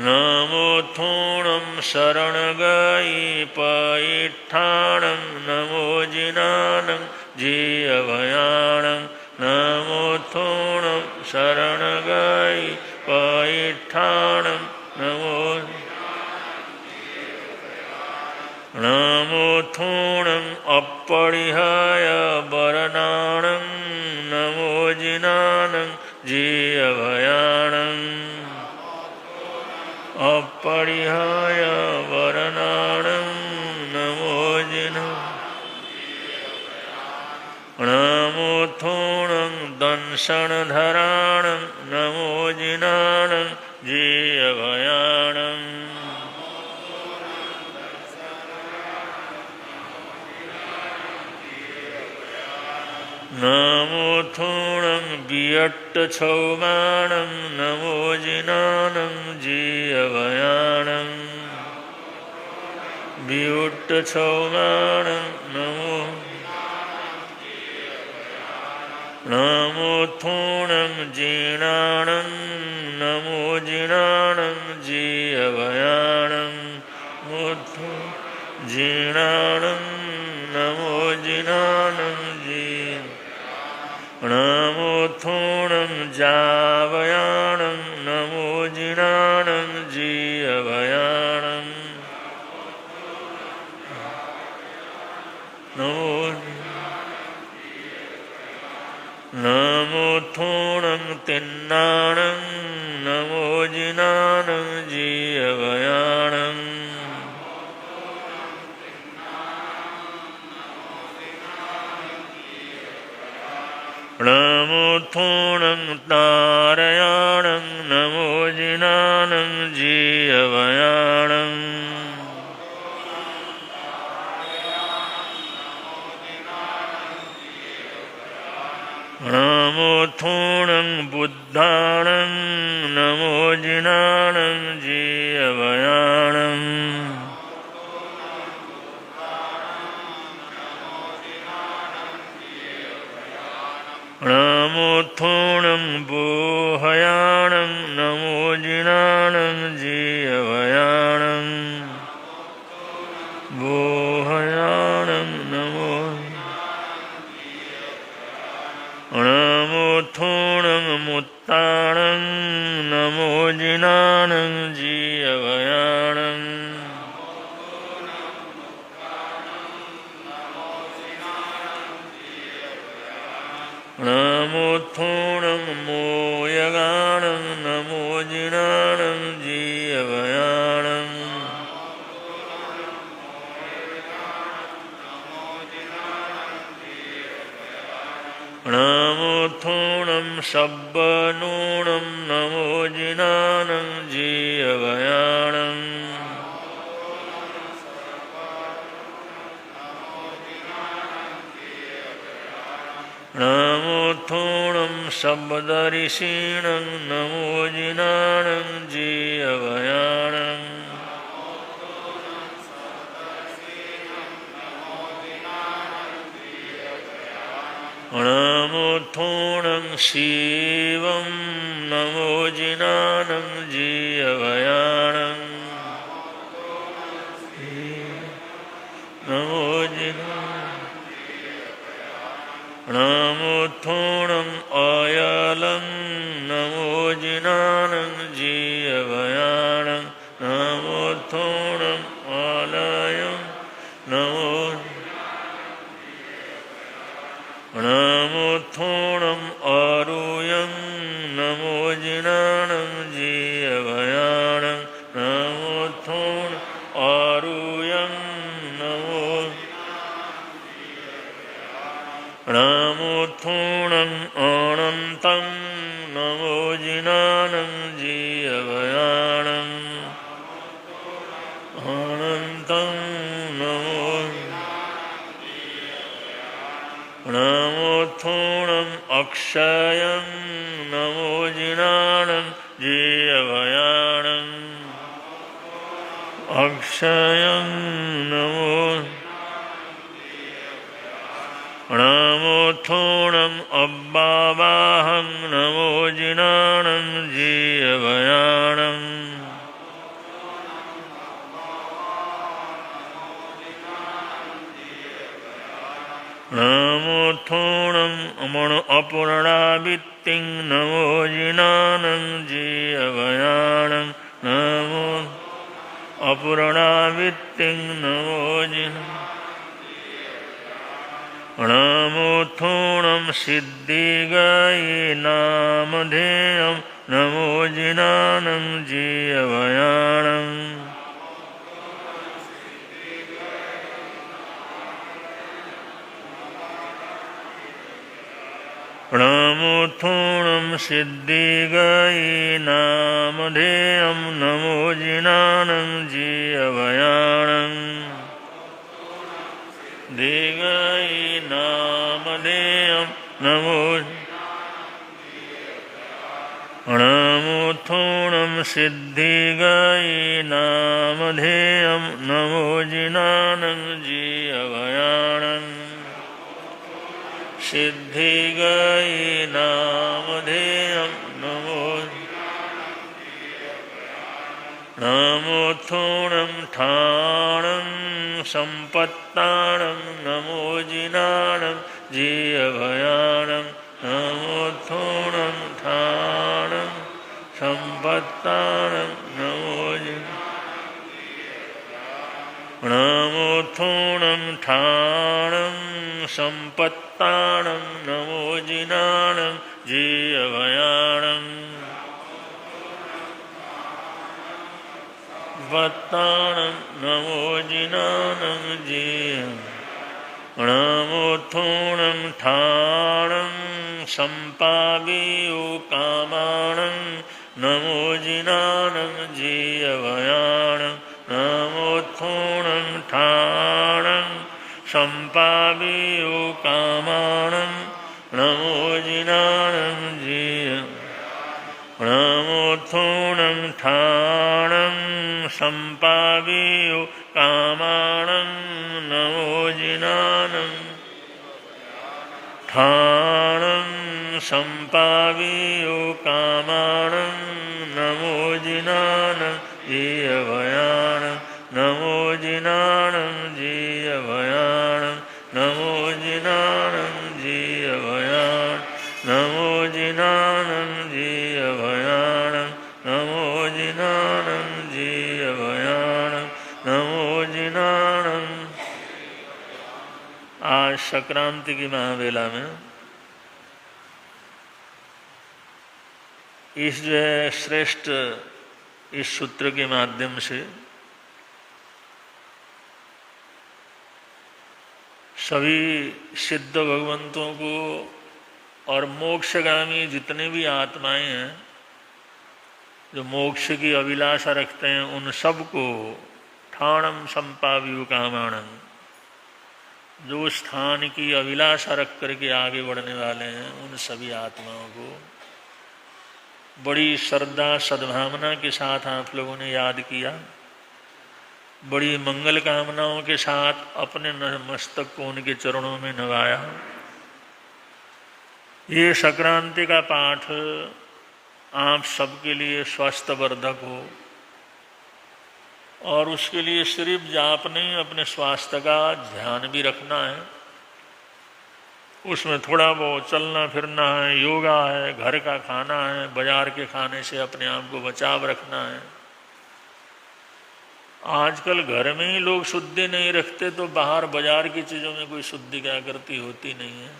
नमो थूणं शरणगयीपयिट्ठाणं नमो जिनानं जीयभयाणं नमो थूणं शरणगयीपयिट्ठाणं नमो नमो थूणं अपरिहाय वरनाणं नमो जिनानं जीयभयाणं अपरिहाय वरनाणं नमो जिनानं नमो थूणं दंशनधराणं नमो जिनानं जीयभयाणं नमो थूणं वियट्टछौमाणं नमो जिनानं जीयभयाणं वियुट्टछौमाणं नमो नमो थूणं जीर्णाणं नमो जिनानं जीयभयाणं जीर्णाणं नमो जिनानं नमो थूणं जावयाणं नमो जिनानं जीयभयाणं नमो थूणं तिन्नाणं नमो जिनानं जीयभयाणं तारयाणं नमो जिनानं जीवयाणं नमोऽथूणं बुद्धाणं नमो जिनानं जीवयाणं नमोऽथूणं बोहयाणं नमो जिनानं जीवयाणं बोहयाणं नमो नमोऽथूणं मुत्ताणं नमो जिनानं जीवयाणं नमोऽथूणं मोयगाणं नमो जिनानं जीवयाणं नमोऽथूणं शब्बनूणं नमो जिनानं जीवयाणं नमोऽथूणं शब्दऋषीणं नमो जिनानं जीवयाणं नमोऽथूणं शिवं नमो जिनानं जीवयाणं नमो जिनानं नमोऽथूणं अयलं नमो जिनानं जीवयाणं नमोऽथूणं आलयं नमो नमोऽथूणं आरुयं नमो जिनानं जीवयाणं नमोऽथूणं आरुयं नमो नमोऽथूणं अनन्तं नमो जिनानं जीवयाणं अनन्तं नमो नमोऽथूणं अक्षयं नमो जिनानं जीवयाणं अक्षयं नमो नमोऽथूणं अब्बावाहं नमो जिनानं जीवयाणं नमोऽथूणं अमण अपूर्णावित्तिं नमो जिनानं जीवयाणं नमो अपूर्णावित्तिं नमो जिनानं नमोऽथूणं सिद्धिगये नामधेयं नमो जिनानं जीवयाणं नमोऽथूणं सिद्धिगये नामधेयं नमो जिनानं जीवयाणं दिगये नामधेयं नमो नमोऽथूणं सिद्धिगये नामधेयं नमो जिनानं जीवयाणं सिद्धिगये नामधेयं नमो नमोऽथूणं ठाणं सम्पत्ताणं नमो जिनानं जीवयाणं नमोऽथूणं ठाणं सम्पत्ताणं नमो नमोऽथूणं ठाणं सम्पत्ताणं नमो जिनानं जीवयाणं वत्ताणं नमो जिनानं जीवयाणं नमोऽथूणं ठाणं सम्पावेयो कामानं नमो जिनानं जीयवयानं नमोत्थोनं ठाणं सम्पावेयो कामानं नमो जिनानं जीय नमोत्थोनं ठाणं सम्पावेयो कामानं नमो जिनानं ठाणं सम्पावेयो कामानं नमो जिनानं जीयवयानं नमो जिनानं जीयवयानं नमो जिनानं जीयवयानं नमो जिनानं जीयवयानं नमो जिनानं जीयवयानं नमो जिनानं। आज संक्रांति की महावेला में इस जो है श्रेष्ठ इस सूत्र के माध्यम से सभी सिद्ध भगवंतों को और मोक्षगामी जितने भी आत्माएं हैं जो मोक्ष की अभिलाषा रखते हैं उन सबको ठाणम संपाव्यु कामाणम, जो स्थान की अभिलाषा रख करके आगे बढ़ने वाले हैं उन सभी आत्माओं को बड़ी श्रद्धा सद्भावना के साथ आप लोगों ने याद किया, बड़ी मंगल कामनाओं के साथ अपने मस्तक को उनके चरणों में नवाया। ये संक्रांति का पाठ आप सबके लिए स्वास्थ्यवर्धक हो और उसके लिए सिर्फ जाप नहीं, अपने स्वास्थ्य का ध्यान भी रखना है। उसमें थोड़ा बहुत चलना फिरना है, योगा है, घर का खाना है, बाजार के खाने से अपने आप को बचाव रखना है। आजकल घर में ही लोग शुद्धि नहीं रखते तो बाहर बाजार की चीज़ों में कोई शुद्धि क्या करती होती नहीं है।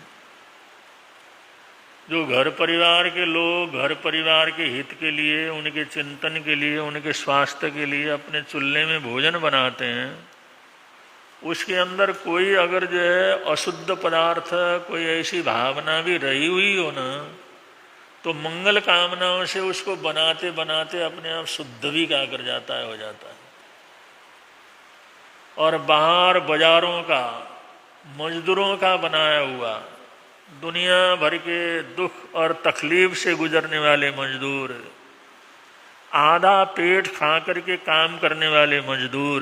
जो घर परिवार के लोग घर परिवार के हित के लिए, उनके चिंतन के लिए, उनके स्वास्थ्य के लिए अपने चूल्हे में भोजन बनाते हैं, उसके अंदर कोई अगर जो है अशुद्ध पदार्थ, कोई ऐसी भावना भी रही हुई हो ना, तो मंगल कामनाओं से उसको बनाते बनाते अपने आप शुद्ध भी क्या कर जाता है, हो जाता है। और बाहर बाजारों का, मजदूरों का बनाया हुआ, दुनिया भर के दुख और तकलीफ से गुजरने वाले मजदूर, आधा पेट खा करके काम करने वाले मजदूर,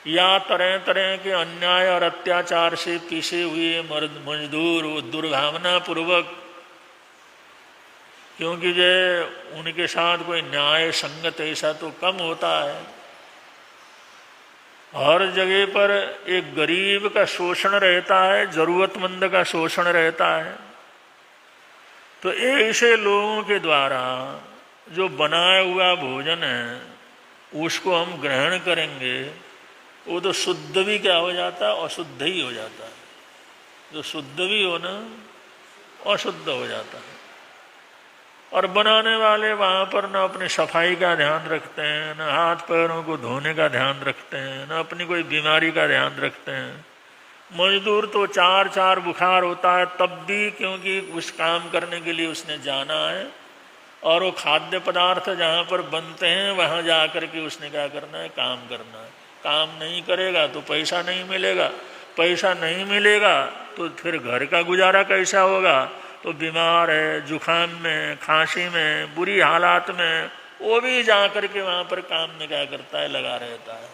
या तरह तरह के अन्याय और अत्याचार से पीछे हुए मजदूर, वो दुर्भावना पूर्वक, क्योंकि जो उनके साथ कोई न्याय संगत ऐसा तो कम होता है। हर जगह पर एक गरीब का शोषण रहता है, जरूरतमंद का शोषण रहता है। तो ऐसे लोगों के द्वारा जो बनाया हुआ भोजन है उसको हम ग्रहण करेंगे, वो तो शुद्ध भी क्या हो जाता है, अशुद्ध ही हो जाता है। जो शुद्ध भी हो ना, अशुद्ध हो जाता है। और बनाने वाले वहाँ पर न अपनी सफाई का ध्यान रखते हैं, न हाथ पैरों को धोने का ध्यान रखते हैं, न अपनी कोई बीमारी का ध्यान रखते हैं। मजदूर तो चार बुखार होता है तब भी, क्योंकि उस काम करने के लिए उसने जाना है, और वो खाद्य पदार्थ जहाँ पर बनते हैं वहाँ जा कर के उसने क्या करना है, काम करना है। काम नहीं करेगा तो पैसा नहीं मिलेगा, पैसा नहीं मिलेगा तो फिर घर का गुजारा कैसा होगा। तो बीमार है, जुखाम में, खांसी में, बुरी हालात में, वो भी जा कर के वहाँ पर काम में क्या करता है, लगा रहता है।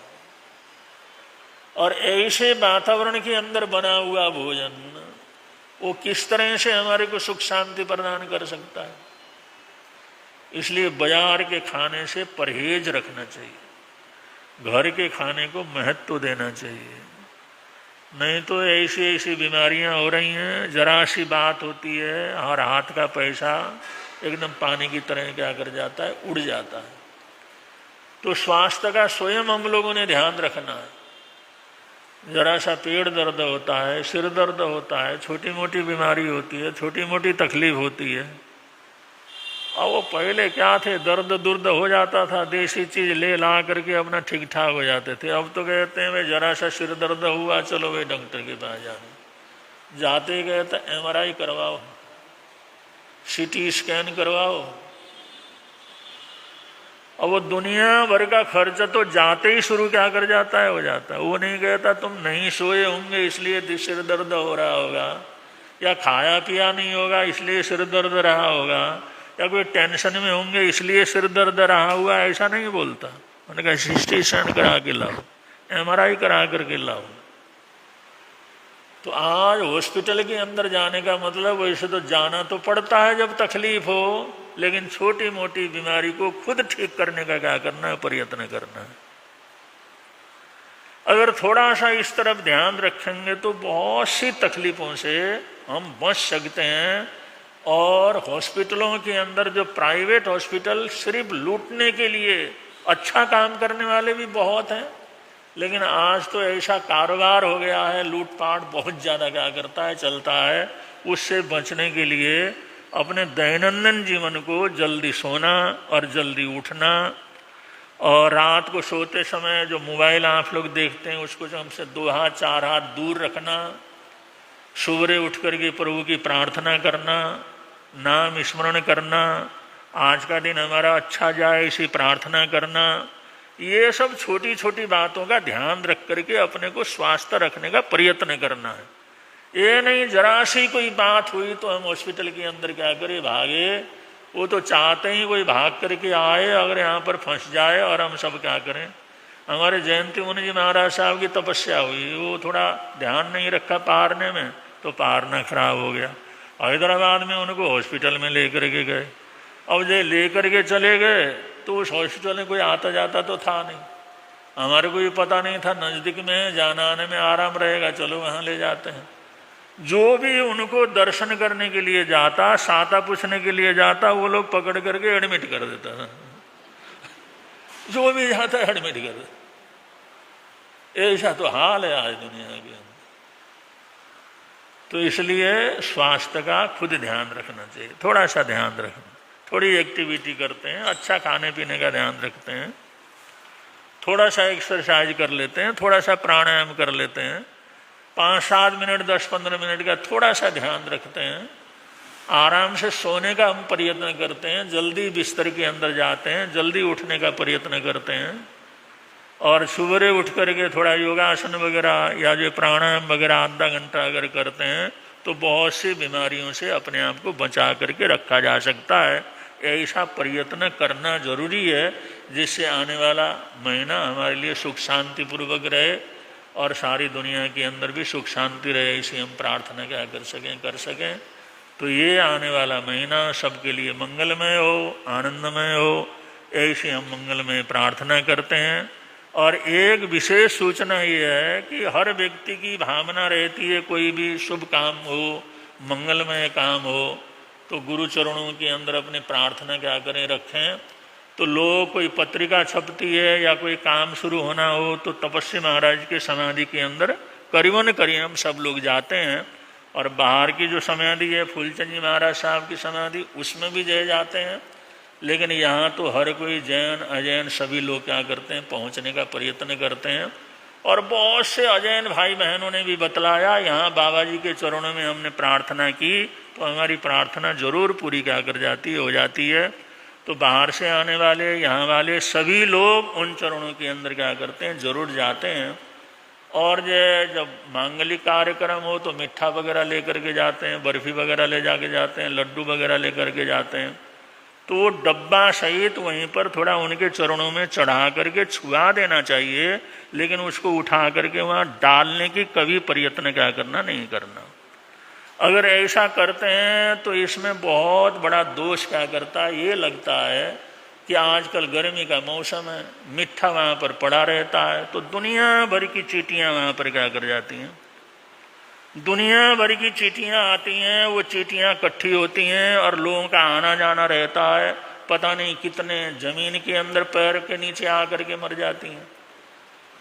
और ऐसे वातावरण के अंदर बना हुआ भोजन वो किस तरह से हमारे को सुख शांति प्रदान कर सकता है। इसलिए बाजार के खाने से परहेज रखना चाहिए, घर के खाने को महत्व देना चाहिए। नहीं तो ऐसी ऐसी बीमारियां हो रही हैं, जरा सी बात होती है और हाथ का पैसा एकदम पानी की तरह क्या कर जाता है, उड़ जाता है। तो स्वास्थ्य का स्वयं हम लोगों ने ध्यान रखना है। जरा सा पेट दर्द होता है, सिर दर्द होता है, छोटी मोटी बीमारी होती है, छोटी मोटी तकलीफ होती है। और वो पहले क्या थे, दर्द दुर्द हो जाता था, देसी चीज ले ला करके अपना ठीक ठाक हो जाते थे। अब तो कहते हैं भाई जरा सा सिर दर्द हुआ, चलो भाई डॉक्टर के पास जाओ। जाते गए तो MRI करवाओ, CT स्कैन करवाओ। और वो दुनिया भर का खर्च तो जाते ही शुरू क्या कर जाता है, हो जाता है। वो नहीं कहता तुम नहीं सोए होंगे इसलिए सिर दर्द हो रहा होगा, या खाया पिया नहीं होगा इसलिए सिर दर्द रहा होगा, या कोई टेंशन में होंगे इसलिए सिर दर्द रहा हुआ, ऐसा नहीं बोलता। उन्होंने कहा CT स्कैन करा के लाओ, MRI करा करके लाओ। तो आज हॉस्पिटल के अंदर जाने का मतलब, वैसे तो जाना तो पड़ता है जब तकलीफ हो, लेकिन छोटी मोटी बीमारी को खुद ठीक करने का क्या करना है, प्रयत्न करना है। अगर थोड़ा सा इस तरफ ध्यान रखेंगे तो बहुत सी तकलीफों से हम बच सकते हैं। और हॉस्पिटलों के अंदर जो प्राइवेट हॉस्पिटल सिर्फ लूटने के लिए अच्छा काम करने वाले भी बहुत हैं, लेकिन आज तो ऐसा कारोबार हो गया है, लूटपाट बहुत ज़्यादा क्या करता है, चलता है। उससे बचने के लिए अपने दैनंदिन जीवन को जल्दी सोना और जल्दी उठना, और रात को सोते समय जो मोबाइल आप लोग देखते हैं उसको जो हमसे 2 हाथ 4 हाथ दूर रखना, सुबह उठ करके प्रभु की प्रार्थना करना, नाम स्मरण करना, आज का दिन हमारा अच्छा जाए इसी प्रार्थना करना। ये सब छोटी छोटी बातों का ध्यान रख करके अपने को स्वस्थ रखने का प्रयत्न करना है। ये नहीं जरा सी कोई बात हुई तो हम हॉस्पिटल के अंदर क्या करें, भागे। वो तो चाहते ही कोई भाग करके आए, अगर यहाँ पर फंस जाए, और हम सब क्या करें। हमारे जयंती मुनि जी महाराज साहब की तपस्या हुई, वो थोड़ा ध्यान नहीं रखा पारने में, तो पारना खराब हो गया। हैदराबाद में उनको हॉस्पिटल में लेकर के गए। अब जो लेकर के चले गए तो उस हॉस्पिटल में कोई आता जाता तो था नहीं, हमारे को भी पता नहीं था, नज़दीक में जाना आने में आराम रहेगा, चलो वहाँ ले जाते हैं। जो भी उनको दर्शन करने के लिए जाता, साता पूछने के लिए जाता, वो लोग पकड़ करके एडमिट कर देता था। जो भी जाता है एडमिट कर देता। ऐसा तो हाल है आज दुनिया के अंदर। तो इसलिए स्वास्थ्य का खुद ध्यान रखना चाहिए, थोड़ा सा ध्यान रखना, थोड़ी एक्टिविटी करते हैं, अच्छा खाने पीने का ध्यान रखते हैं, थोड़ा सा एक्सरसाइज कर लेते हैं, थोड़ा सा प्राणायाम कर लेते हैं, 5-7 मिनट 10-15 मिनट का थोड़ा सा ध्यान रखते हैं, आराम से सोने का हम प्रयत्न करते हैं, जल्दी बिस्तर के अंदर जाते हैं, जल्दी उठने का प्रयत्न करते हैं, और सुबह उठ करके थोड़ा योगासन वगैरह या जो प्राणायाम वगैरह आधा घंटा अगर करते हैं तो बहुत सी बीमारियों से अपने आप को बचा करके रखा जा सकता है। ऐसा प्रयत्न करना जरूरी है जिससे आने वाला महीना हमारे लिए सुख शांति पूर्वक रहे और सारी दुनिया के अंदर भी सुख शांति रहे, इसे हम प्रार्थना क्या कर सकें। तो ये आने वाला महीना सबके लिए मंगलमय हो, आनंदमय हो, ऐसी हम मंगलमय प्रार्थना करते हैं। और एक विशेष सूचना ये है कि हर व्यक्ति की भावना रहती है, कोई भी शुभ काम हो, मंगलमय काम हो तो गुरु चरणों के अंदर अपने प्रार्थना क्या करें, रखें। तो लोग कोई पत्रिका छपती है या कोई काम शुरू होना हो तो तपस्वी महाराज के समाधि के अंदर करीबन हम सब लोग जाते हैं। और बाहर की जो समाधि है फूलचंद जी महाराज साहब की समाधि, उसमें भी जाते हैं। लेकिन यहाँ तो हर कोई जैन अजैन सभी लोग क्या करते हैं, पहुँचने का प्रयत्न करते हैं। और बहुत से अजैन भाई बहनों ने भी बतलाया, यहाँ बाबा जी के चरणों में हमने प्रार्थना की तो हमारी प्रार्थना जरूर पूरी क्या कर जाती है, हो जाती है। तो बाहर से आने वाले यहाँ वाले सभी लोग उन चरणों के अंदर क्या करते हैं, जरूर जाते हैं। और जब मांगलिक कार्यक्रम हो तो मिठा वगैरह लेकर के जाते हैं, बर्फी वगैरह ले जाके जाते हैं, लड्डू वगैरह लेकर के जाते हैं। तो वो डब्बा सहित वहीं पर थोड़ा उनके चरणों में चढ़ा करके छुआ देना चाहिए, लेकिन उसको उठा करके वहाँ डालने की कभी प्रयत्न क्या करना नहीं करना। अगर ऐसा करते हैं तो इसमें बहुत बड़ा दोष क्या करता है, ये लगता है कि आजकल गर्मी का मौसम है, मिठा वहाँ पर पड़ा रहता है तो दुनिया भर की चींटियाँ वहाँ पर क्या कर जाती हैं, दुनिया भर की चींटियाँ आती हैं, वो चींटियाँ इकट्ठी होती हैं और लोगों का आना जाना रहता है। पता नहीं कितने जमीन के अंदर पैर के नीचे आकर के मर जाती हैं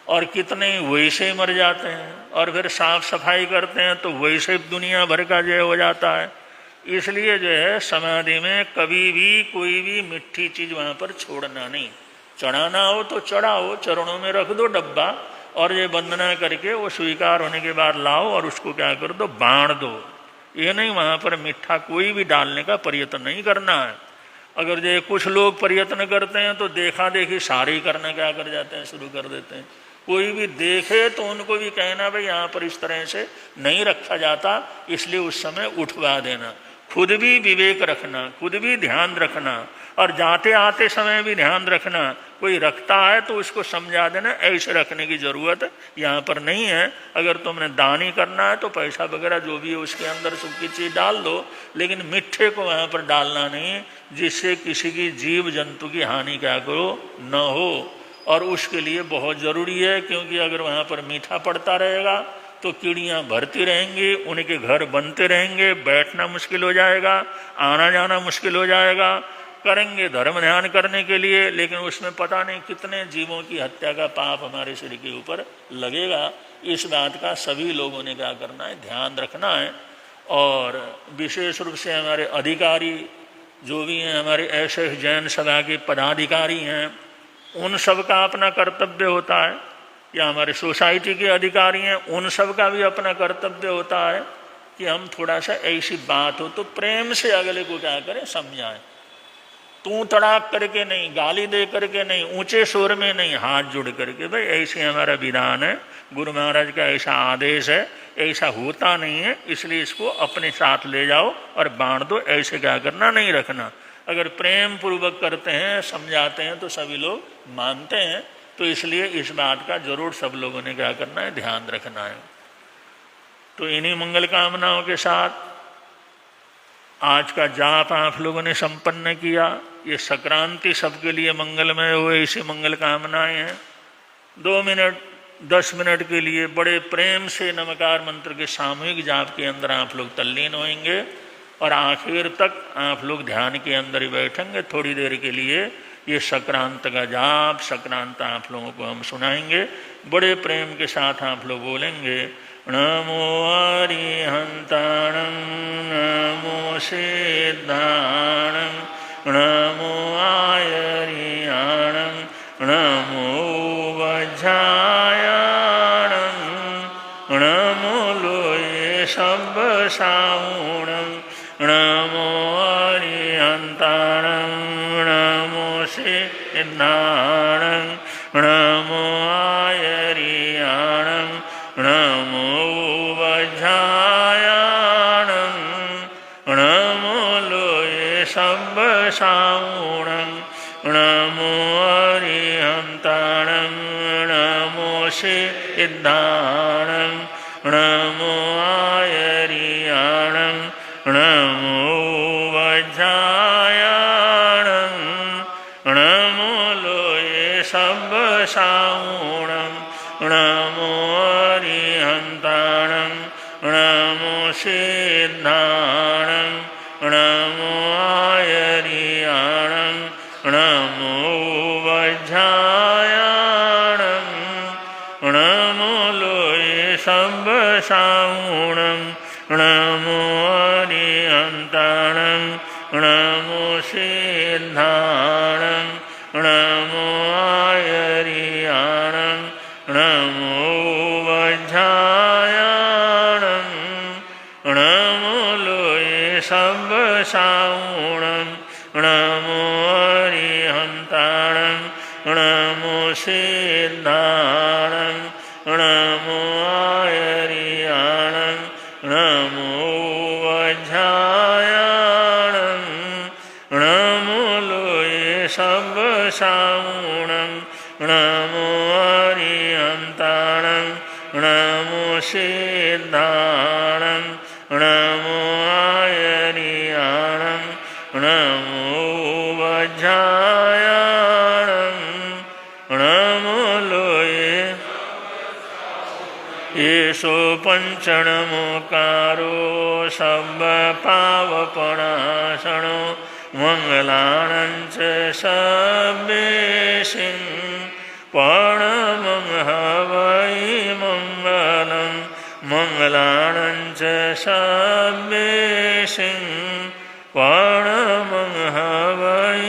और कितने वैसे ही मर जाते हैं। और फिर साफ सफाई करते हैं तो वैसे ही दुनिया भर का हो जाता है। इसलिए समाधि में कभी भी कोई भी मिठी चीज़ वहाँ पर छोड़ना नहीं। चढ़ाना हो तो चढ़ाओ, चरणों में रख दो डब्बा, और ये वंदना करके वो स्वीकार होने के बाद लाओ और उसको क्या कर दो, बांट दो। ये नहीं वहाँ पर मीठा कोई भी डालने का प्रयत्न नहीं करना है। अगर जो कुछ लोग प्रयत्न करते हैं तो देखा देखी सारे ही करना क्या कर जाते हैं, शुरू कर देते हैं। कोई भी देखे तो उनको भी कहना भाई यहाँ पर इस तरह से नहीं रखा जाता, इसलिए उस समय उठवा देना। खुद भी विवेक रखना, खुद भी ध्यान रखना, और जाते आते समय भी ध्यान रखना। कोई रखता है तो उसको समझा देना ऐसे रखने की जरूरत यहाँ पर नहीं है। अगर तुमने दानी करना है तो पैसा वगैरह जो भी है उसके अंदर सबकी चीज़ डाल दो, लेकिन मिठ्ठे को वहाँ पर डालना नहीं, जिससे किसी की जीव जंतु की हानि क्या करो न हो। और उसके लिए बहुत ज़रूरी है, क्योंकि अगर वहाँ पर मीठा पड़ता रहेगा तो कीड़ियाँ भरती रहेंगी, उनके घर बनते रहेंगे, बैठना मुश्किल हो जाएगा, आना जाना मुश्किल हो जाएगा। करेंगे धर्म ध्यान करने के लिए, लेकिन उसमें पता नहीं कितने जीवों की हत्या का पाप हमारे सिर के ऊपर लगेगा। इस बात का सभी लोगों ने क्या करना है, ध्यान रखना है। और विशेष रूप से हमारे अधिकारी जो भी हैं, हमारे ऐसे जैन सभा के पदाधिकारी हैं, उन सब का अपना कर्तव्य होता है, या हमारे सोसाइटी के अधिकारी हैं उन सब का भी अपना कर्तव्य होता है कि हम थोड़ा सा ऐसी बात हो तो प्रेम से अगले को क्या करें, समझाएं। तू तड़ाक करके नहीं, गाली दे करके नहीं, ऊंचे शोर में नहीं, हाथ जोड़ करके, भाई ऐसे हमारा विधान है, गुरु महाराज का ऐसा आदेश है, ऐसा होता नहीं है, इसलिए इसको अपने साथ ले जाओ और बांट दो। ऐसे क्या करना नहीं रखना। अगर प्रेम पूर्वक करते हैं, समझाते हैं तो सभी लोग मानते हैं। तो इसलिए इस बात का जरूर सब लोगों ने क्या करना है, ध्यान रखना है। तो इन्हीं मंगल कामनाओं के साथ आज का जाप आप लोगों ने संपन्न किया। ये संक्रांति सबके लिए मंगलमय हुए, इसी मंगल कामनाएं हैं। 2 मिनट 10 मिनट के लिए बड़े प्रेम से नमकार मंत्र के सामूहिक जाप के अंदर आप लोग तल्लीन होंगे और आखिर तक आप लोग ध्यान के अंदर ही बैठेंगे। थोड़ी देर के लिए ये संक्रांत का जाप, संक्रांत आप लोगों को हम सुनाएंगे। बड़े प्रेम के साथ आप लोग बोलेंगे, नमो अरिहंताणं नमो सिद्धाणं नमो आयरियाणं नमो वज्रायाणं नमो लोये शब्बसाऊणं नमो अरिहंताणं नमो सिद्धाणं नमो आयरियाणं नमो वज्रायाणं नमो लोये शब्बसाऊणं नमो अरिहंताणं नमो सिद्धाणं नमो आयरियाणं नमो वज्रायाणं नमो लोये शब्बसाऊणं नमो अरिहंताणं नमो सिद्धाणं नमो आयरियाणं नमो वज्रायाणं नमो लोये शब्बसाऊणं नमो अरिहंताणं नमो सिद्धाणं नमो आयरियाणं नमो वज्रायाणं नमो लोये शब्बसाऊणं नमो अरिहंताणं नमो सिद्धाणं नमो आयरियाणं नमो वज्रायाणं नमो लोये शब्बसाऊणं नमो अरिहंताणं नमो सिद्धाणं नमो आयरियाणं नमो वज्रायाणं नमो लोये। येषो पंचणमुकारो सर्वपावपणासनो मंगलानं च सब्बेशिं परमं हवै मंगलं मंगलानं च सब्बेशिं परमं हवै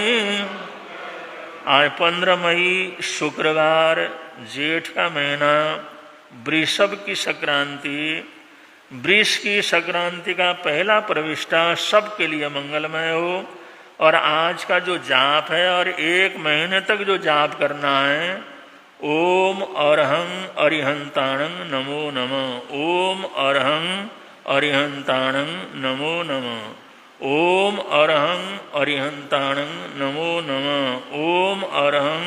आज 15 मई शुक्रवार, जेठ का महीना, वृषभ की संक्रांति। वृष की संक्रांति का पहला प्रविष्टा सबके लिए मंगलमय हो। और आज का जो जाप है और 1 महीने तक जो जाप करना है, ओम अरहं अरिहंताणं नमो नमः, ओम अरहं अरिहंताणं नमो नमः, ओम अरहं अरिहंताणं नमो नमः, ओम अरहं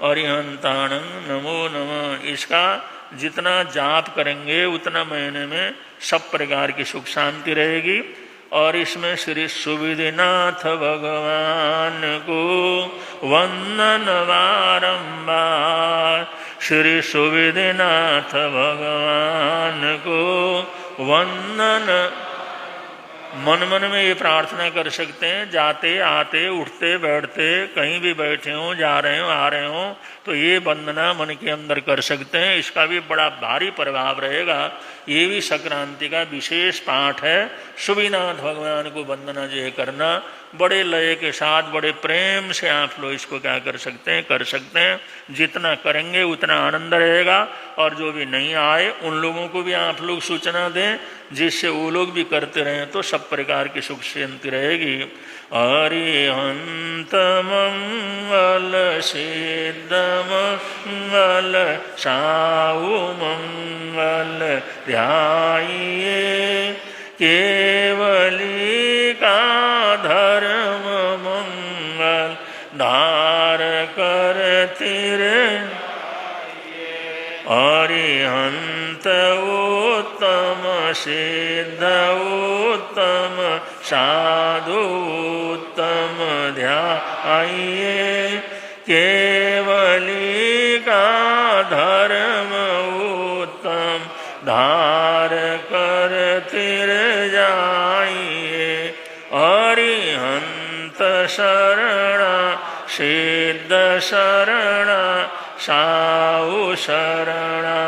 अरिहंताणं नमो नमः। इसका जितना जाप करेंगे उतना महीने में सब प्रकार की सुख शांति रहेगी। और इसमें श्री सुविधिनाथ भगवान को वंदन बारंबार, श्री सुविधिनाथ भगवान को वंदन। मन मन में ये प्रार्थना कर सकते हैं, जाते आते उठते बैठते कहीं भी बैठे हों, जा रहे हो आ रहे हो, तो ये वंदना मन के अंदर कर सकते हैं। इसका भी बड़ा भारी प्रभाव रहेगा। ये भी संक्रांति का विशेष पाठ है। सुविनाथ भगवान को वंदना जो है करना, बड़े लय के साथ बड़े प्रेम से आप लोग इसको क्या कर सकते हैं। जितना करेंगे उतना आनंद रहेगा। और जो भी नहीं आए उन लोगों को भी आप लोग सूचना दें, जिससे वो लोग भी करते रहें, तो सब प्रकार की सुख शांति रहेगी। अरिहंत मंगल सिद्ध मंगल साहु मंगल ध्याये, केवली का धर्म मंगल धार कर तिर। अरिहंत उत्तम सिद्ध उत्तम साधु उत्तम ध्याये, केवली का धर्म उत्तम धार कर तिर जाइए। अरिहंत शरणा सिद्ध शरणा साहु शरणा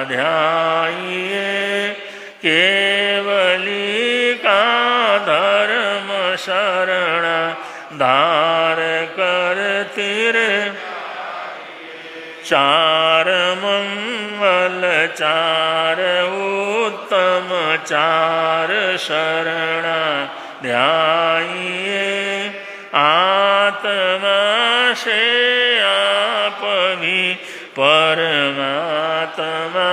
ध्याये, केवली का धर्म शरणा धार कर तिर। चार मंगल चार उत्तम चार शरणा ध्याये, आत्मा से आप भी परमात्मा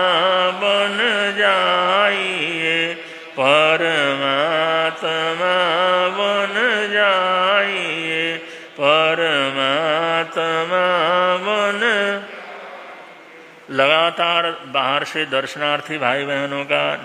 बन जाइए, परमात्मा बन जाइए, परमात्मा बन। लगातार बाहर से दर्शनार्थी भाई बहनों का